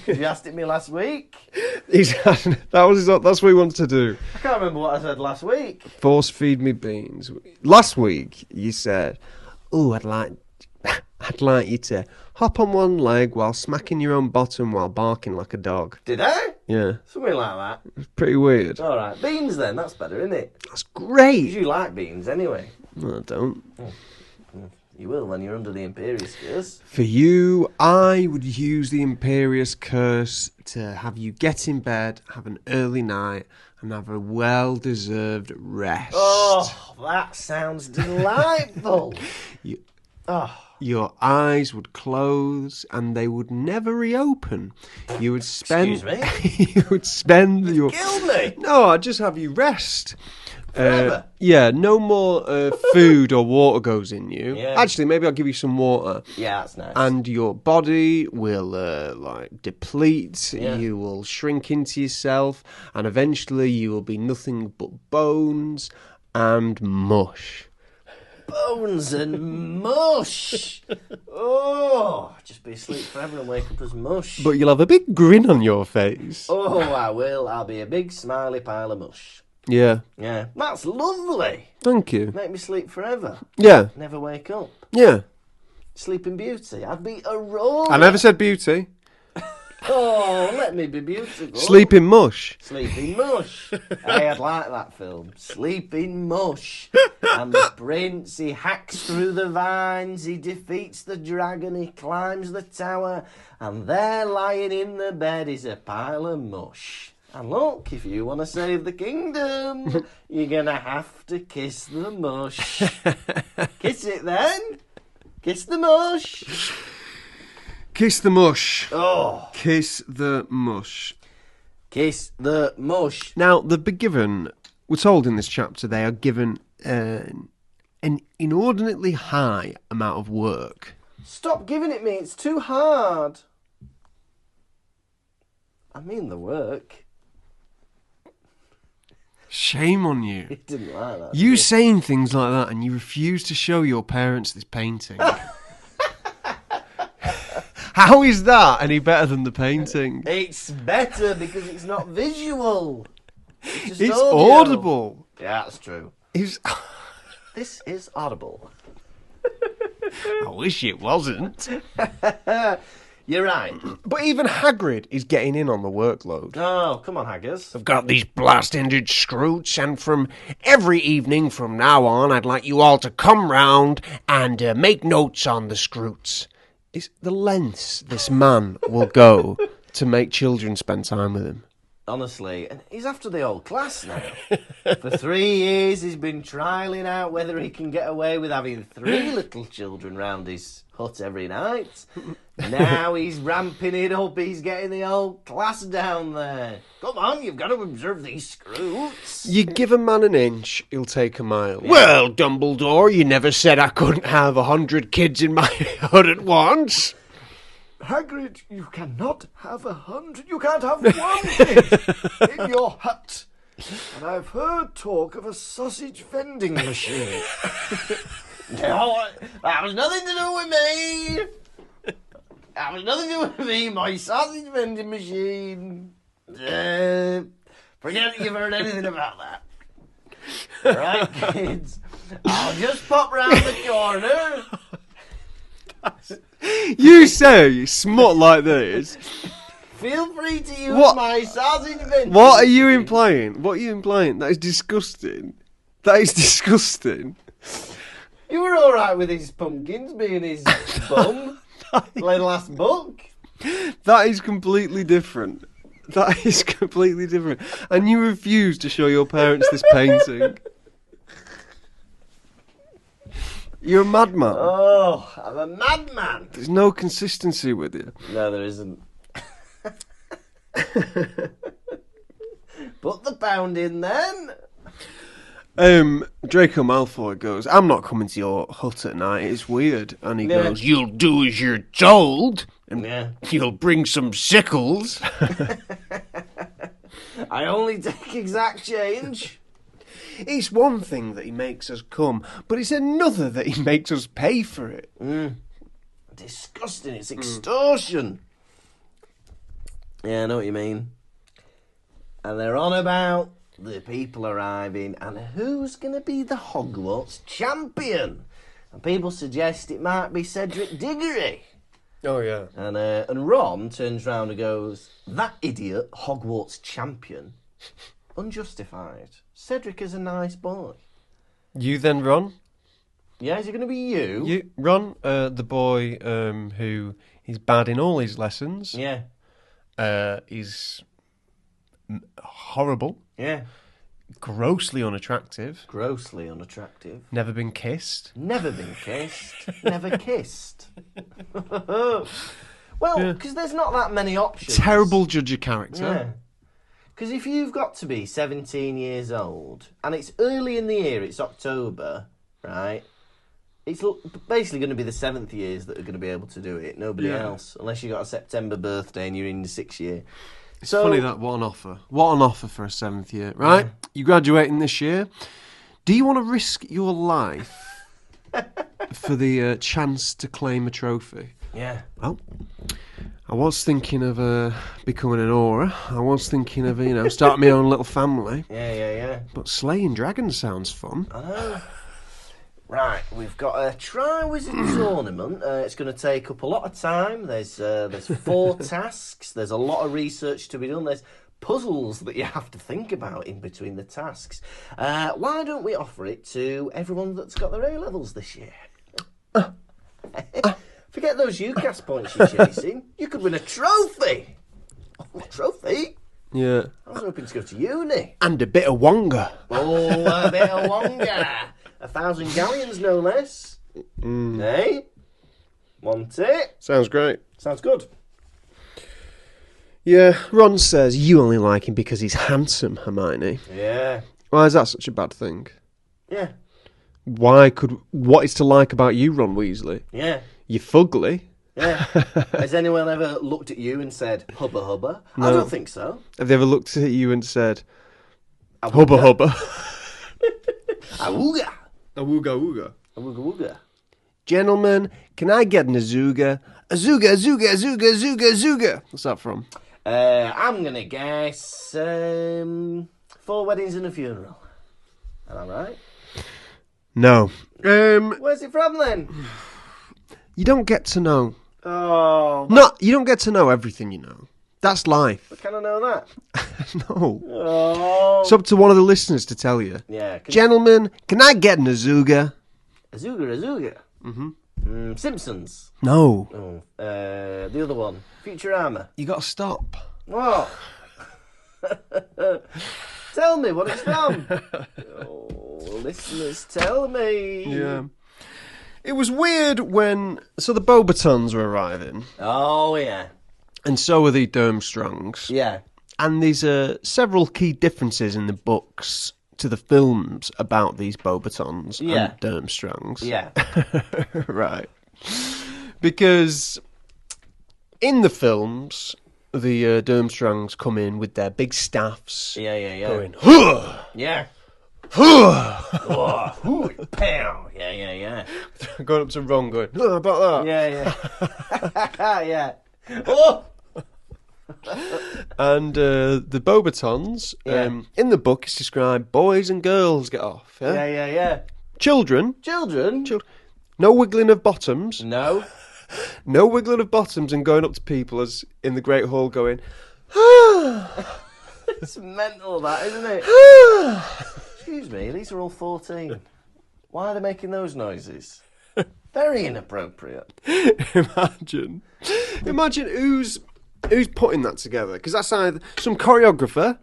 You asked it me last week. That's what he wants to do. I can't remember what I said last week. Force feed me beans. Last week you said, "Oh, I'd like you to hop on one leg while smacking your own bottom while barking like a dog." Did I? Yeah. Something like that. It's pretty weird. All right, beans then. That's better, isn't it? That's great. You like beans anyway. No, I don't. You will when you're under the Imperious Curse. For you, I would use the Imperious Curse to have you get in bed, have an early night, and have a well-deserved rest. Oh, that sounds delightful. Your eyes would close and they would never reopen. You would spend. Excuse me? You would spend your. Killed me. No, I'd just have you rest. Forever? Yeah, no more food or water goes in you. Yeah. Actually, maybe I'll give you some water. Yeah, that's nice. And your body will deplete. Yeah. You will shrink into yourself, and eventually you will be nothing but bones and mush. Bones and mush. Oh, just be asleep forever and wake up as mush. But you'll have a big grin on your face. Oh, I will. I'll be a big smiley pile of mush. Yeah. Yeah, that's lovely. Thank you. Make me sleep forever. Yeah. Never wake up. Yeah. Sleeping Beauty. I'd be a roller. I never said beauty. Oh, let me be beautiful. Sleeping mush. Sleeping Mush. Hey, I'd like that film. Sleeping Mush. And the prince, he hacks through the vines, he defeats the dragon, he climbs the tower, and there lying in the bed is a pile of mush. And look, if you want to save the kingdom, you're going to have to kiss the mush. Kiss it then. Kiss the mush. Kiss the mush. Oh. Kiss the mush. Kiss the mush. Now, we're told in this chapter, they are given an inordinately high amount of work. Stop giving it me, it's too hard. I mean the work. Shame on you. He didn't like that. You saying things like that and you refuse to show your parents this painting. How is that any better than the painting? It's better because it's not visual. It's It's audio. audible. Yeah, that's true. It's... This is audible. I wish it wasn't. You're right. But even Hagrid is getting in on the workload. Oh, come on, Haggers. I've got these blast-ended scroots, and from every evening from now on, I'd like you all to come round and make notes on the scroots. It's the lengths this man will go to make children spend time with him. Honestly, and he's after the old class now. For 3 years, he's been trialling out whether he can get away with having 3 little children round his hut every night. Now he's ramping it up. He's getting the old class down there. Come on, you've got to observe these scroots. You give a man an inch, he'll take a mile. Yeah. Well, Dumbledore, you never said I couldn't have 100 kids in my hut at once. Hagrid, you cannot have 100. You can't have 1 kid in your hut. And I've heard talk of a sausage vending machine. No, that was nothing to do with me. That was nothing to do with me. My sausage vending machine. Forget you've heard anything about that. All right, kids. I'll just pop round the corner. You say smut like this. Feel free to use What? my sausage vending What are you machine. implying? What are you implying? That is disgusting. That is disgusting. You were all right with his pumpkins being his bum. Like the last book. That is completely different. That is completely different. And you refuse to show your parents this painting. You're a madman. Oh, I'm a madman. There's no consistency with you. No, there isn't. Put the pound in then. Draco Malfoy goes, I'm not coming to your hut at night, it's weird. And he goes, you'll do as you're told, and you'll bring some sickles. I only take exact change. It's one thing that he makes us come, but it's another that he makes us pay for it. Disgusting, it's extortion. Yeah, I know what you mean. And they're on about the people arriving and who's going to be the Hogwarts champion. And people suggest it might be Cedric Diggory. Oh, yeah. And Ron turns round and goes, that idiot Hogwarts champion, unjustified. Cedric is a nice boy. You then, Ron? Yeah, is it going to be you? Ron, the boy who is bad in all his lessons. Yeah. He's horrible. Yeah. Grossly unattractive. Grossly unattractive. Never been kissed. Never been kissed. Never kissed. Well, because there's not that many options. Terrible judge of character. Yeah. Because if you've got to be 17 years old, and it's early in the year, it's October, right? It's basically going to be the 7th years that are going to be able to do it. Nobody else. Unless you got a September birthday and you're in the 6th year. It's funny that, what an offer. What an offer for a 7th year, right? You're graduating this year. Do you want to risk your life for the chance to claim a trophy? Yeah. Well, I was thinking of becoming an aura. I was thinking of, starting my own little family. Yeah. But slaying dragons sounds fun. I know. Right, we've got a Triwizard tournament. It's going to take up a lot of time. There's 4 tasks. There's a lot of research to be done. There's puzzles that you have to think about in between the tasks. Why don't we offer it to everyone that's got their A-levels this year? Forget those UCAS points you're chasing. You could win a trophy. Oh, a trophy? Yeah. I was hoping to go to uni. And a bit of Wonga. Oh, a bit of Wonga. 1,000 galleons, no less. Hey? Want it? Sounds great. Sounds good. Yeah, Ron says you only like him because he's handsome, Hermione. Yeah. Why is that such a bad thing? Yeah. What is to like about you, Ron Weasley? Yeah. You're fugly. Yeah. Has anyone ever looked at you and said, hubba hubba? No. I don't think so. Have they ever looked at you and said, hubba hubba? Awooga. Awooga wooga. Awooga wooga. Gentlemen, can I get an azooga? Azooga, azooga, azooga, azooga, azooga. What's that from? I'm going to guess 4 weddings and a funeral. Am I right? No. Where's it from then? You don't get to know. Oh. No, you don't get to know everything you know. That's life. But can I know that? No. Oh. It's up to one of the listeners to tell you. Yeah. Gentlemen, can I get an azooga? Azooga. Mm-hmm. Simpsons. No. Oh. The other one. Futurama. You got to stop. What? Tell me what it's from. Oh, listeners, tell me. Yeah. It was weird when... So the Bobatons were arriving. Oh, yeah. And so were the Durmstrangs. Yeah. And there's several key differences in the books to the films about these Bobatons and Durmstrangs. Yeah. Right. Because in the films, the Durmstrangs come in with their big staffs. Yeah. Going, huh! Yeah. Huh! Oh, pow! Yeah. Going up to Ron going, oh, about that. Yeah. Yeah. Oh! And the Bobatons, in the book, it's described boys and girls get off. Yeah. Children. No wiggling of bottoms. No. No wiggling of bottoms and going up to people as in the Great Hall going, It's mental, that, isn't it? Excuse me, these are all 14. Why are they making those noises? Very inappropriate. Imagine who's putting that together, because that's either some choreographer,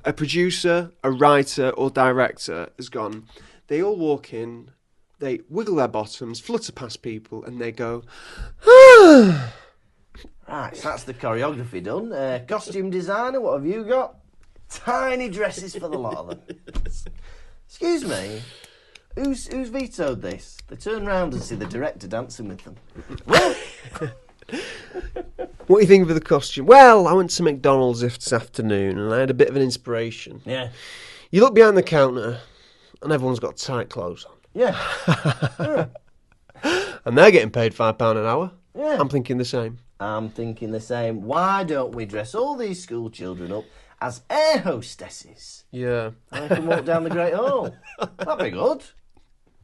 a producer, a writer or director has gone, they all walk in, they wiggle their bottoms, flutter past people and they go, Right, so that's the choreography done. Costume designer, what have you got? Tiny dresses for the lot of them. Excuse me, who's vetoed this? They turn round and see the director dancing with them. What do you think of the costume? Well, I went to McDonald's this afternoon and I had a bit of an inspiration. Yeah. You look behind the counter and everyone's got tight clothes on. Yeah. And they're getting paid £5 an hour. Yeah. I'm thinking the same. I'm thinking the same. Why don't we dress all these school children up as air hostesses? Yeah. And they can walk down the Great Hall. That'd be good.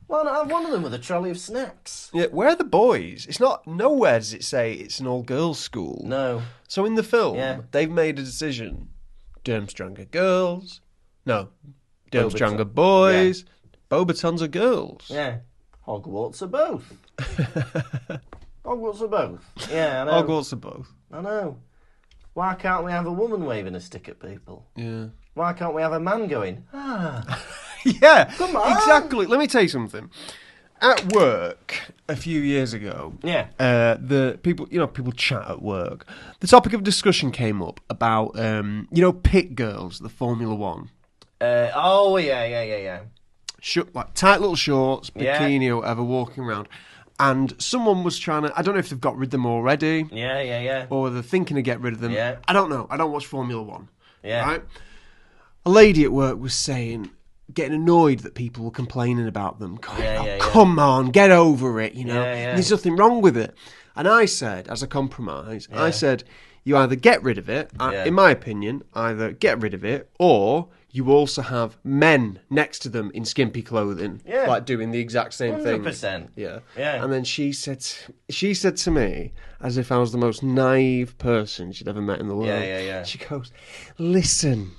Why not have one of them with a trolley of snacks? Yeah, where are the boys? It's not, nowhere does it say it's an all-girls school. No. So in the film, Yeah. they've made a decision. Durmstrang are girls. No. Durmstrang are Bobaton. boys. Bobatons are girls. Yeah. Hogwarts are both. Hogwarts are both. Yeah, I know. Hogwarts are both. I know. Why can't we have a woman waving a stick at people? Yeah. Why can't we have a man going, ah? Yeah, Come on. exactly. Let me tell you something. At work a few years ago, Yeah. the people, people chat at work. The topic of discussion came up about, pit girls, the Formula One, Oh, yeah. like tight little shorts, Yeah. bikini or whatever, walking around. And someone was trying to. I don't know if they've got rid of them already, Yeah. or they're thinking to get rid of them. Yeah. I don't know. I don't watch Formula One. Yeah. Right. A lady at work was getting annoyed that people were complaining about them. Going, Yeah. Come on, get over it, Yeah. There's nothing wrong with it. And I said, as a compromise, I said, you either get rid of it, in my opinion, either get rid of it, or you also have men next to them in skimpy clothing, like doing the exact same thing. 100%. Yeah. Yeah. And then she said to me, as if I was the most naive person she'd ever met in the world. Yeah. She goes, listen,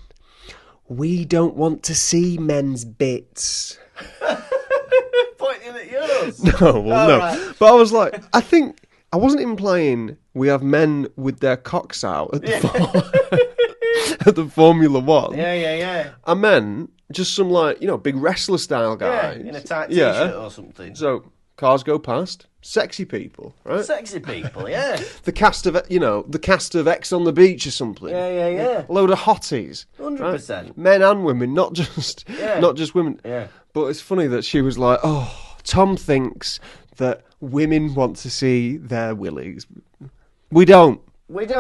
we don't want to see men's bits. Pointing at yours. No, no. Right. But I was like, I wasn't implying we have men with their cocks out at the Formula One. Yeah. I meant just some big wrestler style guys. Yeah, in a tight t-shirt or something. So cars go past, sexy people, right? Sexy people, yeah. The cast of X on the Beach or something. Yeah. A load of hotties. 100%. Right? Men and women, not just women. Yeah. But it's funny that she was like, oh, Tom thinks that women want to see their willies. We don't. Never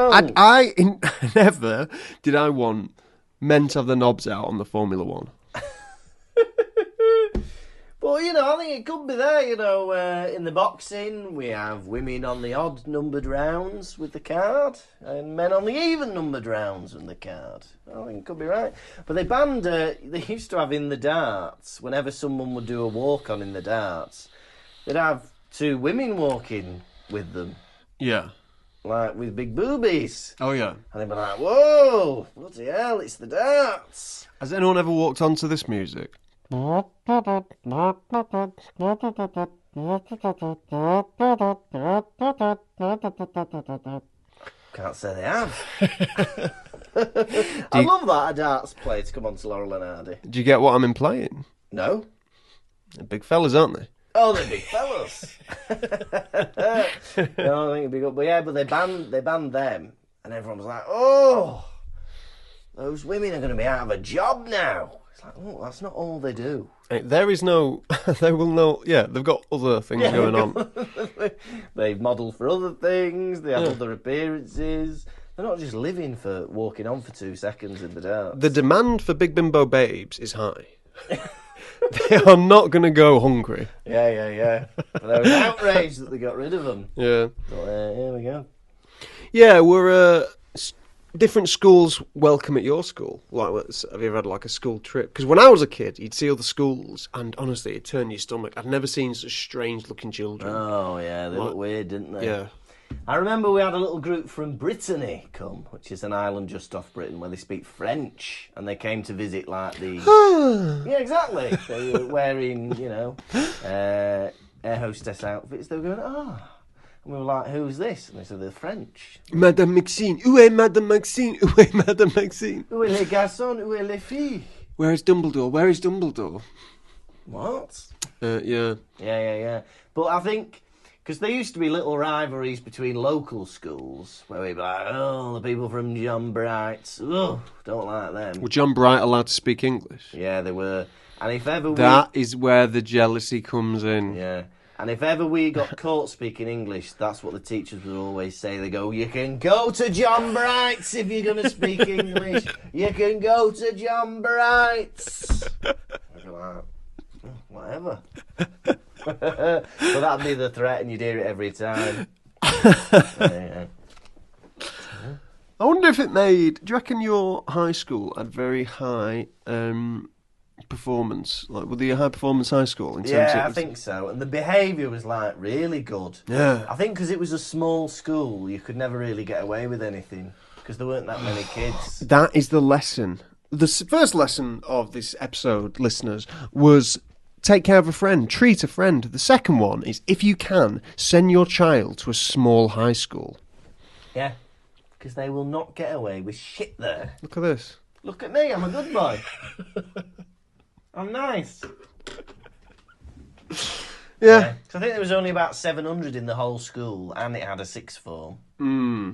did I want men to have their knobs out on the Formula One. Well, I think it could be there, in the boxing, we have women on the odd numbered rounds with the card, and men on the even numbered rounds with the card. I think it could be right. But they banned, they used to have in the darts, whenever someone would do a walk-on in the darts, they'd have two women walking with them. Yeah. Like, with big boobies. Oh, yeah. And they'd be like, whoa, bloody hell, it's the darts. Has anyone ever walked onto this music? Can't say they have. I love that a darts player to come on to Laurel and Hardy. Do you get what I'm implying? No. They're big fellas, aren't they? Oh, they're big fellas. No, I think it'd be good. But yeah, but they banned them, and everyone was like, oh, those women are going to be out of a job now. It's like, oh, that's not all they do. There is no, they will know, they've got other things going on. They model for other things, they have other appearances. They're not just living for walking on for 2 seconds in the dark. The demand for big bimbo babes is high. They are not going to go hungry. Yeah. But they were outraged that they got rid of them. Yeah. But here we go. Yeah, we're different schools welcome at your school. Like, have you ever had a school trip? Because when I was a kid, you'd see other schools, and honestly, it'd turn your stomach. I'd never seen such strange-looking children. Oh yeah, they look weird, didn't they? Yeah. I remember we had a little group from Brittany come, which is an island just off Britain where they speak French, and they came to visit the. Yeah, exactly. They were wearing, air hostess outfits. They were going, and we were like, "Who's this?" And they said, "They're French." Madame Maxine, où est Madame Maxine? Où est Madame Maxine? Où est les garçons? Où est les filles? Where is Dumbledore? Where is Dumbledore? What? Yeah. Yeah. But I think. Because there used to be little rivalries between local schools where we'd be like, oh, the people from John Bright's, don't like them. Were John Bright allowed to speak English? Yeah, they were. And if ever That is where the jealousy comes in. Yeah. And if ever we got caught speaking English, that's what the teachers would always say. They go, you can go to John Bright's if you're going to speak English. You can go to John Bright's. I'd go like, whatever. But that'd be the threat, and you'd hear it every time. Yeah. I wonder if it made... Do you reckon your high school had very high performance? Like, were they a high-performance high school? I think so. And the behaviour was, like, really good. Yeah. I think because it was a small school, you could never really get away with anything. Because there weren't that many kids. That is the lesson. The first lesson of this episode, listeners, was... Take care of a friend, treat a friend. The second one is, if you can, send your child to a small high school. Yeah, because they will not get away with shit there. Look at this. Look at me, I'm a good boy. I'm nice. Yeah. So I think there was only about 700 in the whole school, and it had a sixth form.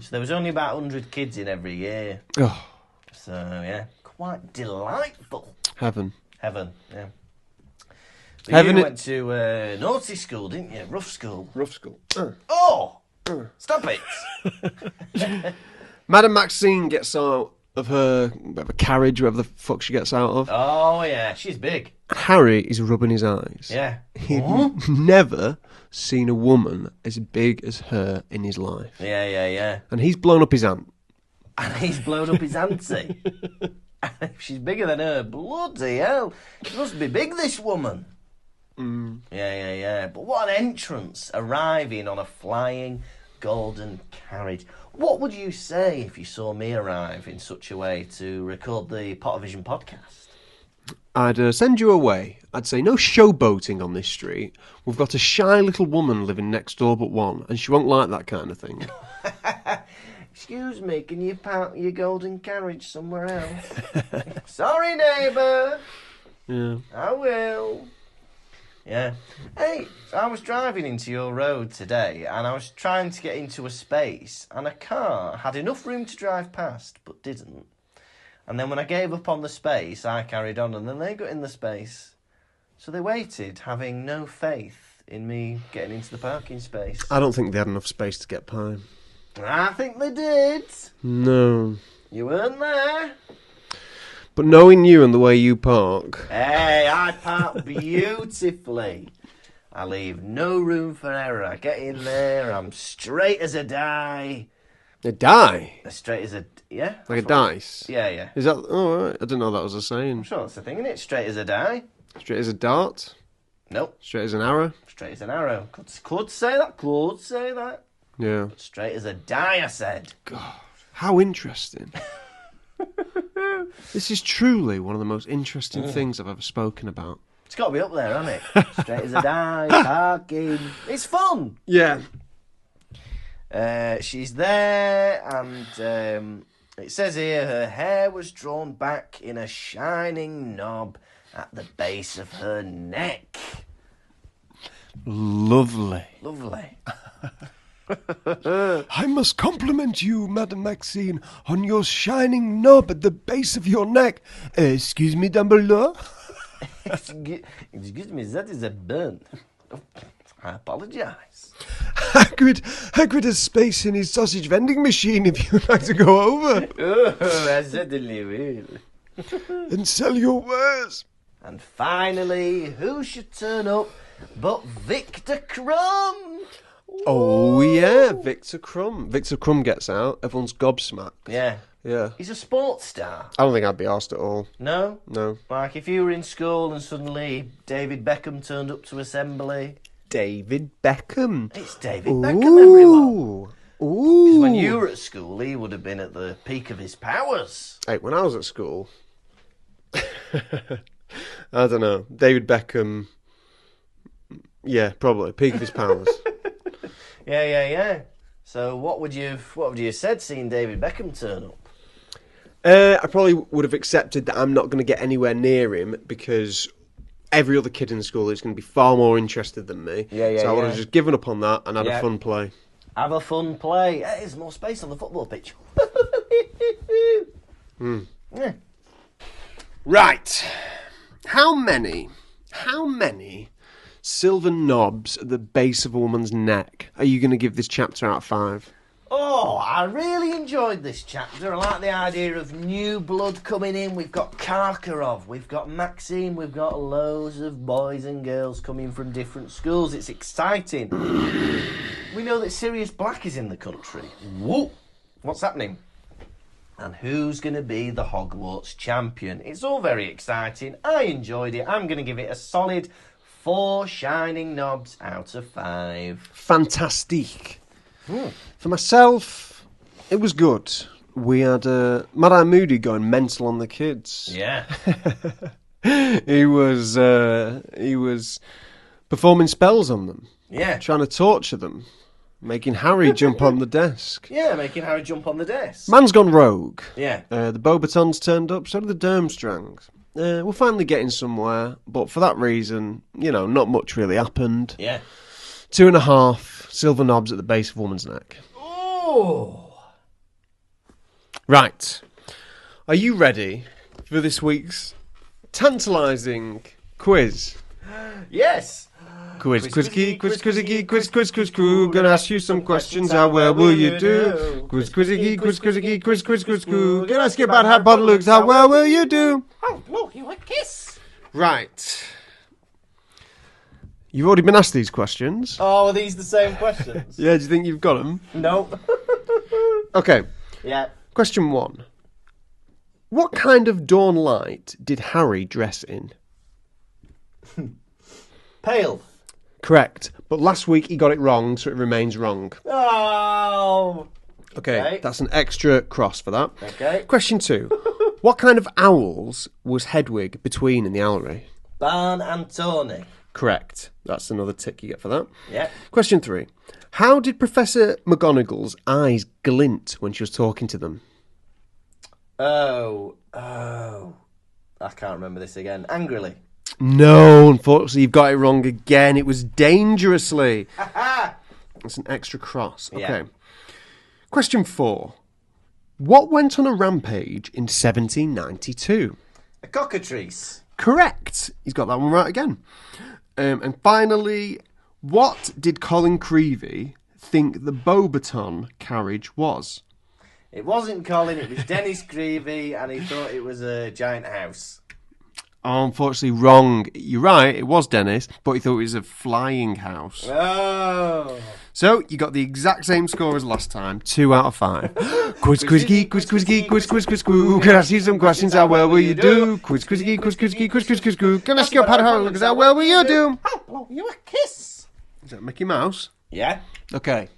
So there was only about 100 kids in every year. Oh. So, yeah, quite delightful. Heaven, yeah. But Heaven you went to naughty school, didn't you? Rough school. rough school. Oh! Stop it! Madame Maxine gets out of her whatever carriage, whatever the fuck she gets out of. Oh, yeah, she's big. Harry is rubbing his eyes. Yeah. He'd never seen a woman as big as her in his life. Yeah. And he's blown up his aunt. And he's blown up his auntie. And if she's bigger than her, bloody hell. She must be big, this woman. Yeah. But what an entrance, arriving on a flying golden carriage. What would you say if you saw me arrive in such a way to record the Pottervision podcast? I'd send you away. I'd say, no showboating on this street. We've got a shy little woman living next door but one, and she won't like that kind of thing. Excuse me, can you park your golden carriage somewhere else? Sorry, neighbour. Yeah. I will. Yeah. Hey, so I was driving into your road today, and I was trying to get into a space, and a car had enough room to drive past, but didn't. And then when I gave up on the space, I carried on, and then they got in the space. So they waited, having no faith in me getting into the parking space. I don't think they had enough space to get by. I think they did. No. You weren't there. But knowing you and the way you park... Hey, I park beautifully. I leave no room for error. I get in there, I'm straight as a die. A die? Straight as a... Yeah? Like a dice? Yeah. Is that... Oh, right. I didn't know that was a saying. I'm sure that's the thing, isn't it? Straight as a die. Straight as a dart? Nope. Straight as an arrow? Straight as an arrow. Could say that. Yeah. Straight as a die, I said. God, how interesting. This is truly one of the most interesting things I've ever spoken about. It's got to be up there, hasn't it? Straight as a die, parking. It's fun. Yeah. She's there, and it says here her hair was drawn back in a shining knob at the base of her neck. Lovely. I must compliment you, Madame Maxine, on your shining knob at the base of your neck. Excuse me, Dumbledore? Excuse me, that is a burn. I apologise. Hagrid has space in his sausage vending machine if you'd like to go over. Oh, I certainly will. And sell your wares. And finally, who should turn up but Victor Crumb? Oh, yeah, Victor Crumb. Victor Crumb gets out. Everyone's gobsmacked. Yeah. Yeah. He's a sports star. I don't think I'd be asked at all. No? No. Like if you were in school and suddenly David Beckham turned up to assembly. David Beckham. It's David Beckham, everyone. Ooh. Because when you were at school, he would have been at the peak of his powers. Hey, when I was at school, I don't know. David Beckham, yeah, probably peak of his powers. Yeah. So what would you have said seeing David Beckham turn up? I probably would have accepted that I'm not going to get anywhere near him because every other kid in the school is going to be far more interested than me. Yeah. So I would have just given up on that and had a fun play. Have a fun play. Hey, there's more space on the football pitch. Yeah. Right. How many silver knobs at the base of a woman's neck are you going to give this chapter out of 5? Oh, I really enjoyed this chapter. I like the idea of new blood coming in. We've got Karkaroff, we've got Maxine, we've got loads of boys and girls coming from different schools. It's exciting. We know that Sirius Black is in the country. Whoa! What's happening? And who's going to be the Hogwarts champion? It's all very exciting. I enjoyed it. I'm going to give it a solid 4 shining knobs out of 5. Fantastic. For myself, it was good. We had Mad Eye Moody going mental on the kids. Yeah. He was performing spells on them. Yeah. Trying to torture them. Making Harry jump on the desk. Yeah, making Harry jump on the desk. Man's gone rogue. Yeah. The Bobatons turned up, so did the Durmstrangs. We're finally getting somewhere, but for that reason, not much really happened. Yeah. 2.5 silver knobs at the base of a woman's neck. Oh. Right. Are you ready for this week's tantalising quiz? Yes. Quiz, quizzy, quiz, quizzy, quiz, gonna ask you some questions, how well will you do? Quiz, quizzy, quiz, quizzy, quiz, gonna ask you about how Potter looks, how well will you do? I'll blow you a kiss. Right. You've already been asked these questions. Oh, are these the same questions? Yeah, do you think you've got them? Nope. Okay. Yeah. Question 1. What kind of dawn light did Harry dress in? Pale. Correct. But last week he got it wrong, so it remains wrong. Oh. Okay, that's an extra cross for that. Okay. Question 2. What kind of owls was Hedwig between in the owlery? Barn and Tony. Correct. That's another tick you get for that. Yeah. Question 3. How did Professor McGonagall's eyes glint when she was talking to them? Oh. I can't remember this again. Angrily. No, unfortunately, you've got it wrong again. It was dangerously. That's an extra cross. Okay. Yeah. Question 4. What went on a rampage in 1792? A cockatrice. Correct. He's got that one right again. And finally, what did Colin Creevy think the Bobaton carriage was? It wasn't Colin, it was Dennis Creevy, and he thought it was a giant house. Oh, unfortunately, wrong. You're right, it was Dennis, but he thought it was a flying house. Oh. So, you got the exact same score as last time, 2 out of 5. Quiz, quiz, geek, quiz, quiz, geek, quiz, quiz, quiz, quiz. Can I ask you some questions? How well will you do? Quiz, quiz, geek, quiz, quiz, geek, quiz, quiz, quiz, quiz. Can I ask you about how well will you do? I'll blow you a kiss. Is that Mickey Mouse? Yeah. Okay.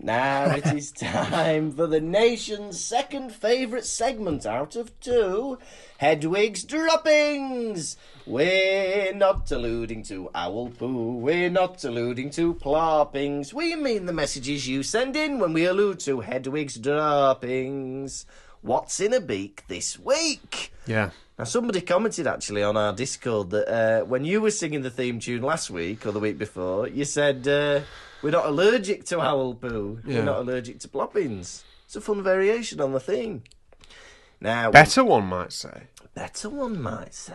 Now it is time for the nation's second favourite segment out of 2, Hedwig's Droppings. We're not alluding to owl poo, we're not alluding to ploppings. We mean the messages you send in when we allude to Hedwig's Droppings. What's in a beak this week? Yeah. Now, somebody commented actually on our Discord that when you were singing the theme tune last week or the week before, you said we're not allergic to owl poo. Yeah. We're not allergic to ploppings. It's a fun variation on the theme. Now, Better one might say. better one might say.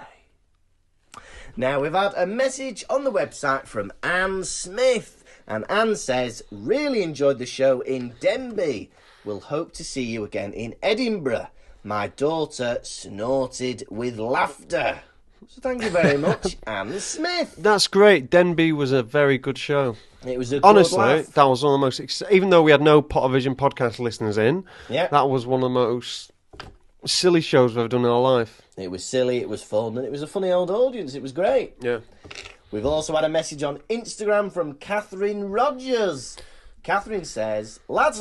Now, we've had a message on the website from Anne Smith. And Anne says, really enjoyed the show in Denby. We'll hope to see you again in Edinburgh. My daughter snorted with laughter. So thank you very much, Anne Smith. That's great. Denby was a very good show. It was a good Honestly, laugh. that was one of the most... Even though we had no Pottervision podcast listeners in, Yeah. that was one of the most silly shows we've ever done in our life. It was silly, it was fun, and it was a funny old audience. It was great. Yeah. We've also had a message on Instagram from Catherine Rogers. Catherine says, lads,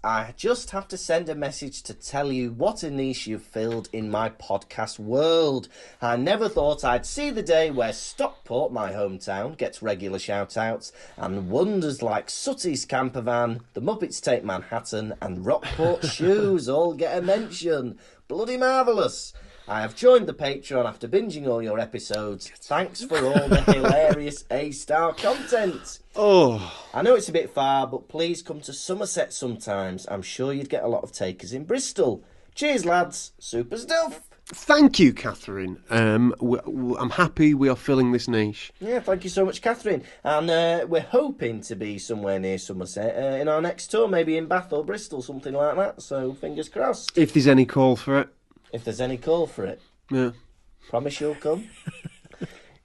I just have to send a message to tell you what a niche you've filled in my podcast world. I never thought I'd see the day where Stockport, my hometown, gets regular shout-outs, and wonders like Sutty's Campervan, The Muppets Take Manhattan, and Rockport Shoes all get a mention. Bloody marvellous. I have joined the Patreon after binging all your episodes. Thanks for all the hilarious A-star content. Oh. I know it's a bit far, but please come to Somerset sometimes. I'm sure you'd get a lot of takers in Bristol. Cheers, lads. Super stuff. Thank you, Catherine. I'm happy we are filling this niche. Yeah, thank you so much, Catherine. And we're hoping to be somewhere near Somerset in our next tour, maybe in Bath or Bristol, something like that. So fingers crossed. If there's any call for it. If there's any call for it. Yeah. Promise you'll come.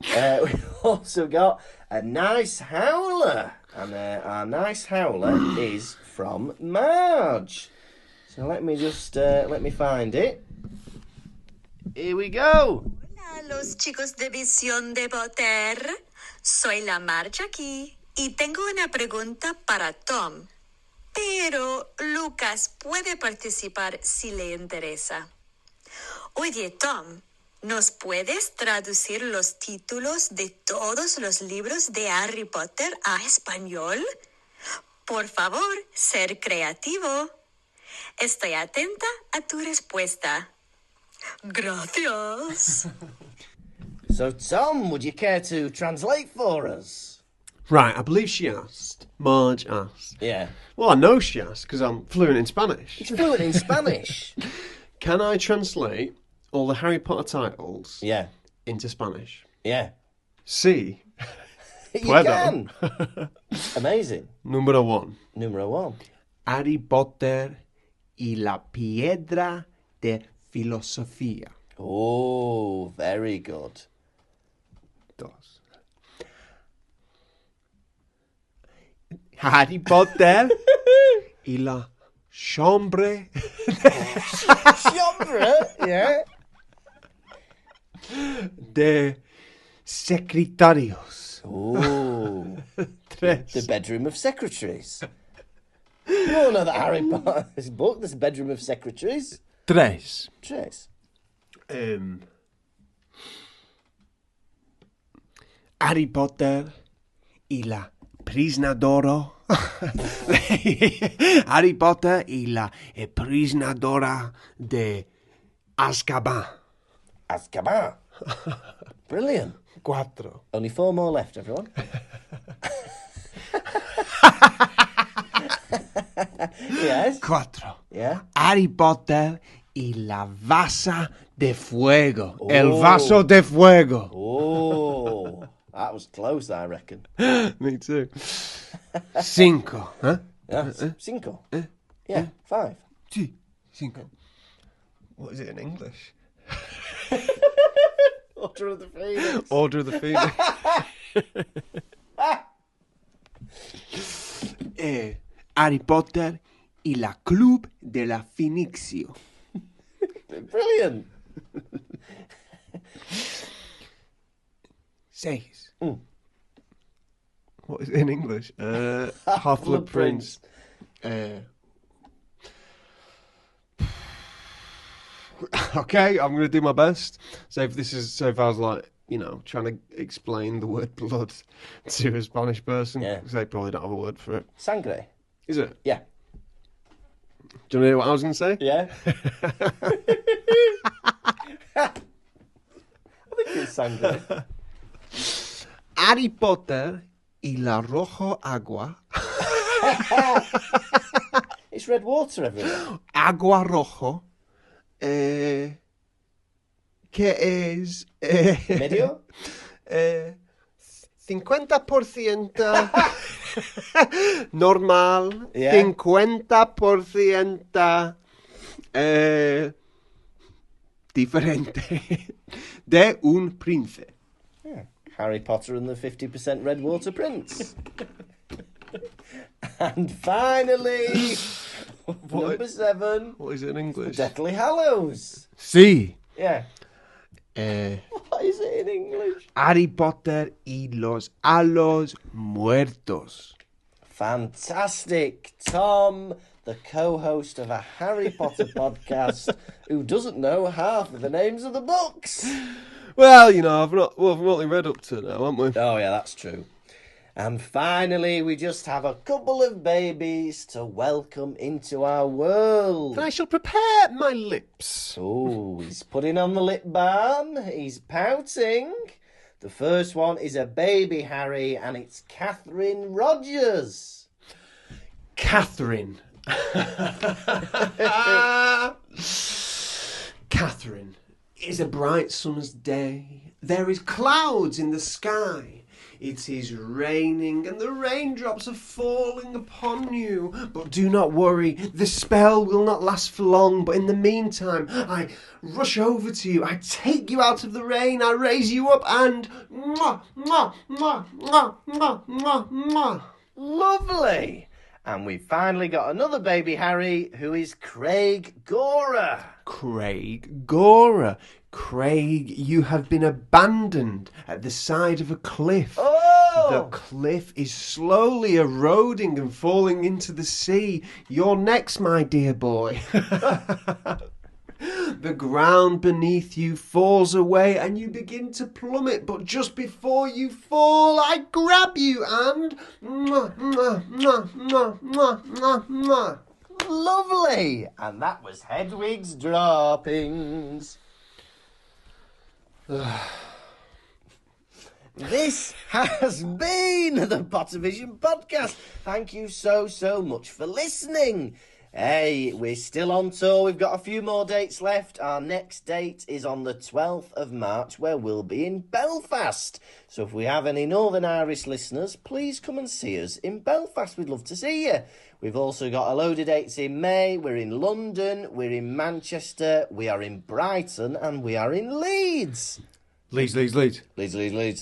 We've also got a nice howler. And our nice howler is from Marge. So let me just, let me find it. Here we go. Hola, los chicos de Visión de Potter. Soy la Marge aquí y tengo una pregunta para Tom. Pero Lucas puede participar si le interesa. Oye, Tom, ¿nos puedes traducir los títulos de todos los libros de Harry Potter a español? Por favor, ser creativo. Estoy atenta a tu respuesta. Gracias. So, Tom, would you care to translate for us? Right, I believe she asked. Marge asked. Yeah. Well, I know she asked because I'm fluent in Spanish. It's fluent in Spanish. Can I translate all the Harry Potter titles Yeah. into Spanish? Yeah. Sí. You Puedo. can. Amazing. Número 1. Numero 1. Harry Potter y la piedra de filosofía. Oh, very good. 2. Harry Potter y la chambre Chambre, yeah. de secretarios. Oh, 3. the bedroom of secretaries. You all know that Harry Potter's book, there's a bedroom of secretaries. 3. Trace. Harry Potter y la prisonadora. Harry Potter y la prisonadora de Azkaban. Azkaban. Brilliant. 4. Only 4 more left, everyone. Yes. 4. Yeah. Harry Potter y la vasa de fuego. El vaso de fuego. Oh, that was close, I reckon. Me too. 5. Huh? Yeah, 5. Yeah, 5. Sí, 5. What is it in English? Order of the Phoenix. Order of the Phoenix. Harry Potter y la Club de la Finixio. Brilliant. 6. What is it in English? Half-Blood Prince. Okay, I'm going to do my best. So if I was like, trying to explain the word blood to a Spanish person, because they probably don't have a word for it. Sangre. Is it? Yeah. Do you know what I was going to say? Yeah. I think it's sangre. Harry Potter y la rojo agua. It's red water everywhere. Agua rojo. ¿Qué es? Medio? 50% normal, Yeah. 50% diferente de un príncipe. Yeah. Harry Potter and the 50% red water prince. And finally, number 7. What is it in English? Deathly Hallows. Sí. Yeah. What is it in English? Harry Potter y los halos muertos. Fantastic. Tom, the co-host of a Harry Potter podcast, who doesn't know half of the names of the books. Well, I've only read up to now, haven't we? Oh, yeah, that's true. And finally, we just have a couple of babies to welcome into our world. I shall prepare my lips. Oh, he's putting on the lip balm. He's pouting. The first one is a baby Harry, and it's Catherine Rogers. Catherine. Catherine It is a bright summer's day. There is clouds in the sky. It is raining and the raindrops are falling upon you. But do not worry, the spell will not last for long. But in the meantime, I rush over to you. I take you out of the rain. I raise you up and... Mwah, mwah, mwah, mwah, mwah, mwah, mwah. Lovely! And we've finally got another baby Harry, who is Craig Gora. Craig Gora. Craig, you have been abandoned at the side of a cliff. Oh! The cliff is slowly eroding and falling into the sea. You're next, my dear boy. The ground beneath you falls away and you begin to plummet, but just before you fall, I grab you and... Mwah, mwah, mwah, mwah, mwah, mwah, mwah. Lovely! And that was Hedwig's droppings. This has been the Pottervision podcast. Thank you so much for listening. Hey, we're still on tour. We've got a few more dates left. Our next date is on the 12th of March, where we'll be in Belfast. So if we have any Northern Irish listeners, please come and see us in Belfast. We'd love to see you. We've also got a load of dates in May. We're in London, we're in Manchester, we are in Brighton, and we are in Leeds. Leeds.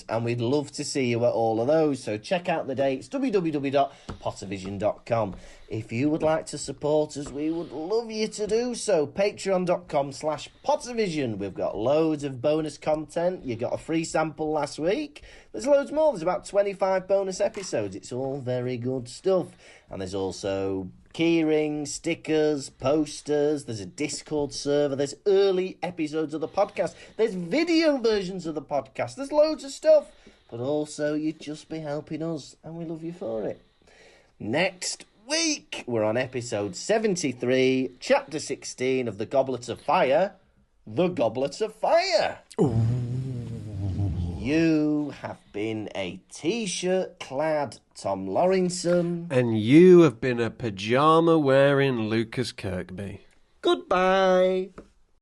And we'd love to see you at all of those. So check out the dates, www.pottervision.com. If you would like to support us, we would love you to do so. Patreon.com/Pottervision. We've got loads of bonus content. You got a free sample last week. There's loads more. There's about 25 bonus episodes. It's all very good stuff. And there's also keyrings, stickers, posters. There's a Discord server. There's early episodes of the podcast. There's video versions of the podcast. There's loads of stuff. But also, you'd just be helping us, and we love you for it. Next week, we're on episode 73, chapter 16 of The Goblet of Fire. The Goblet of Fire. Ooh. You have been a T-shirt-clad Tom Lawrenson. And you have been a pyjama-wearing Lucas Kirkby. Goodbye.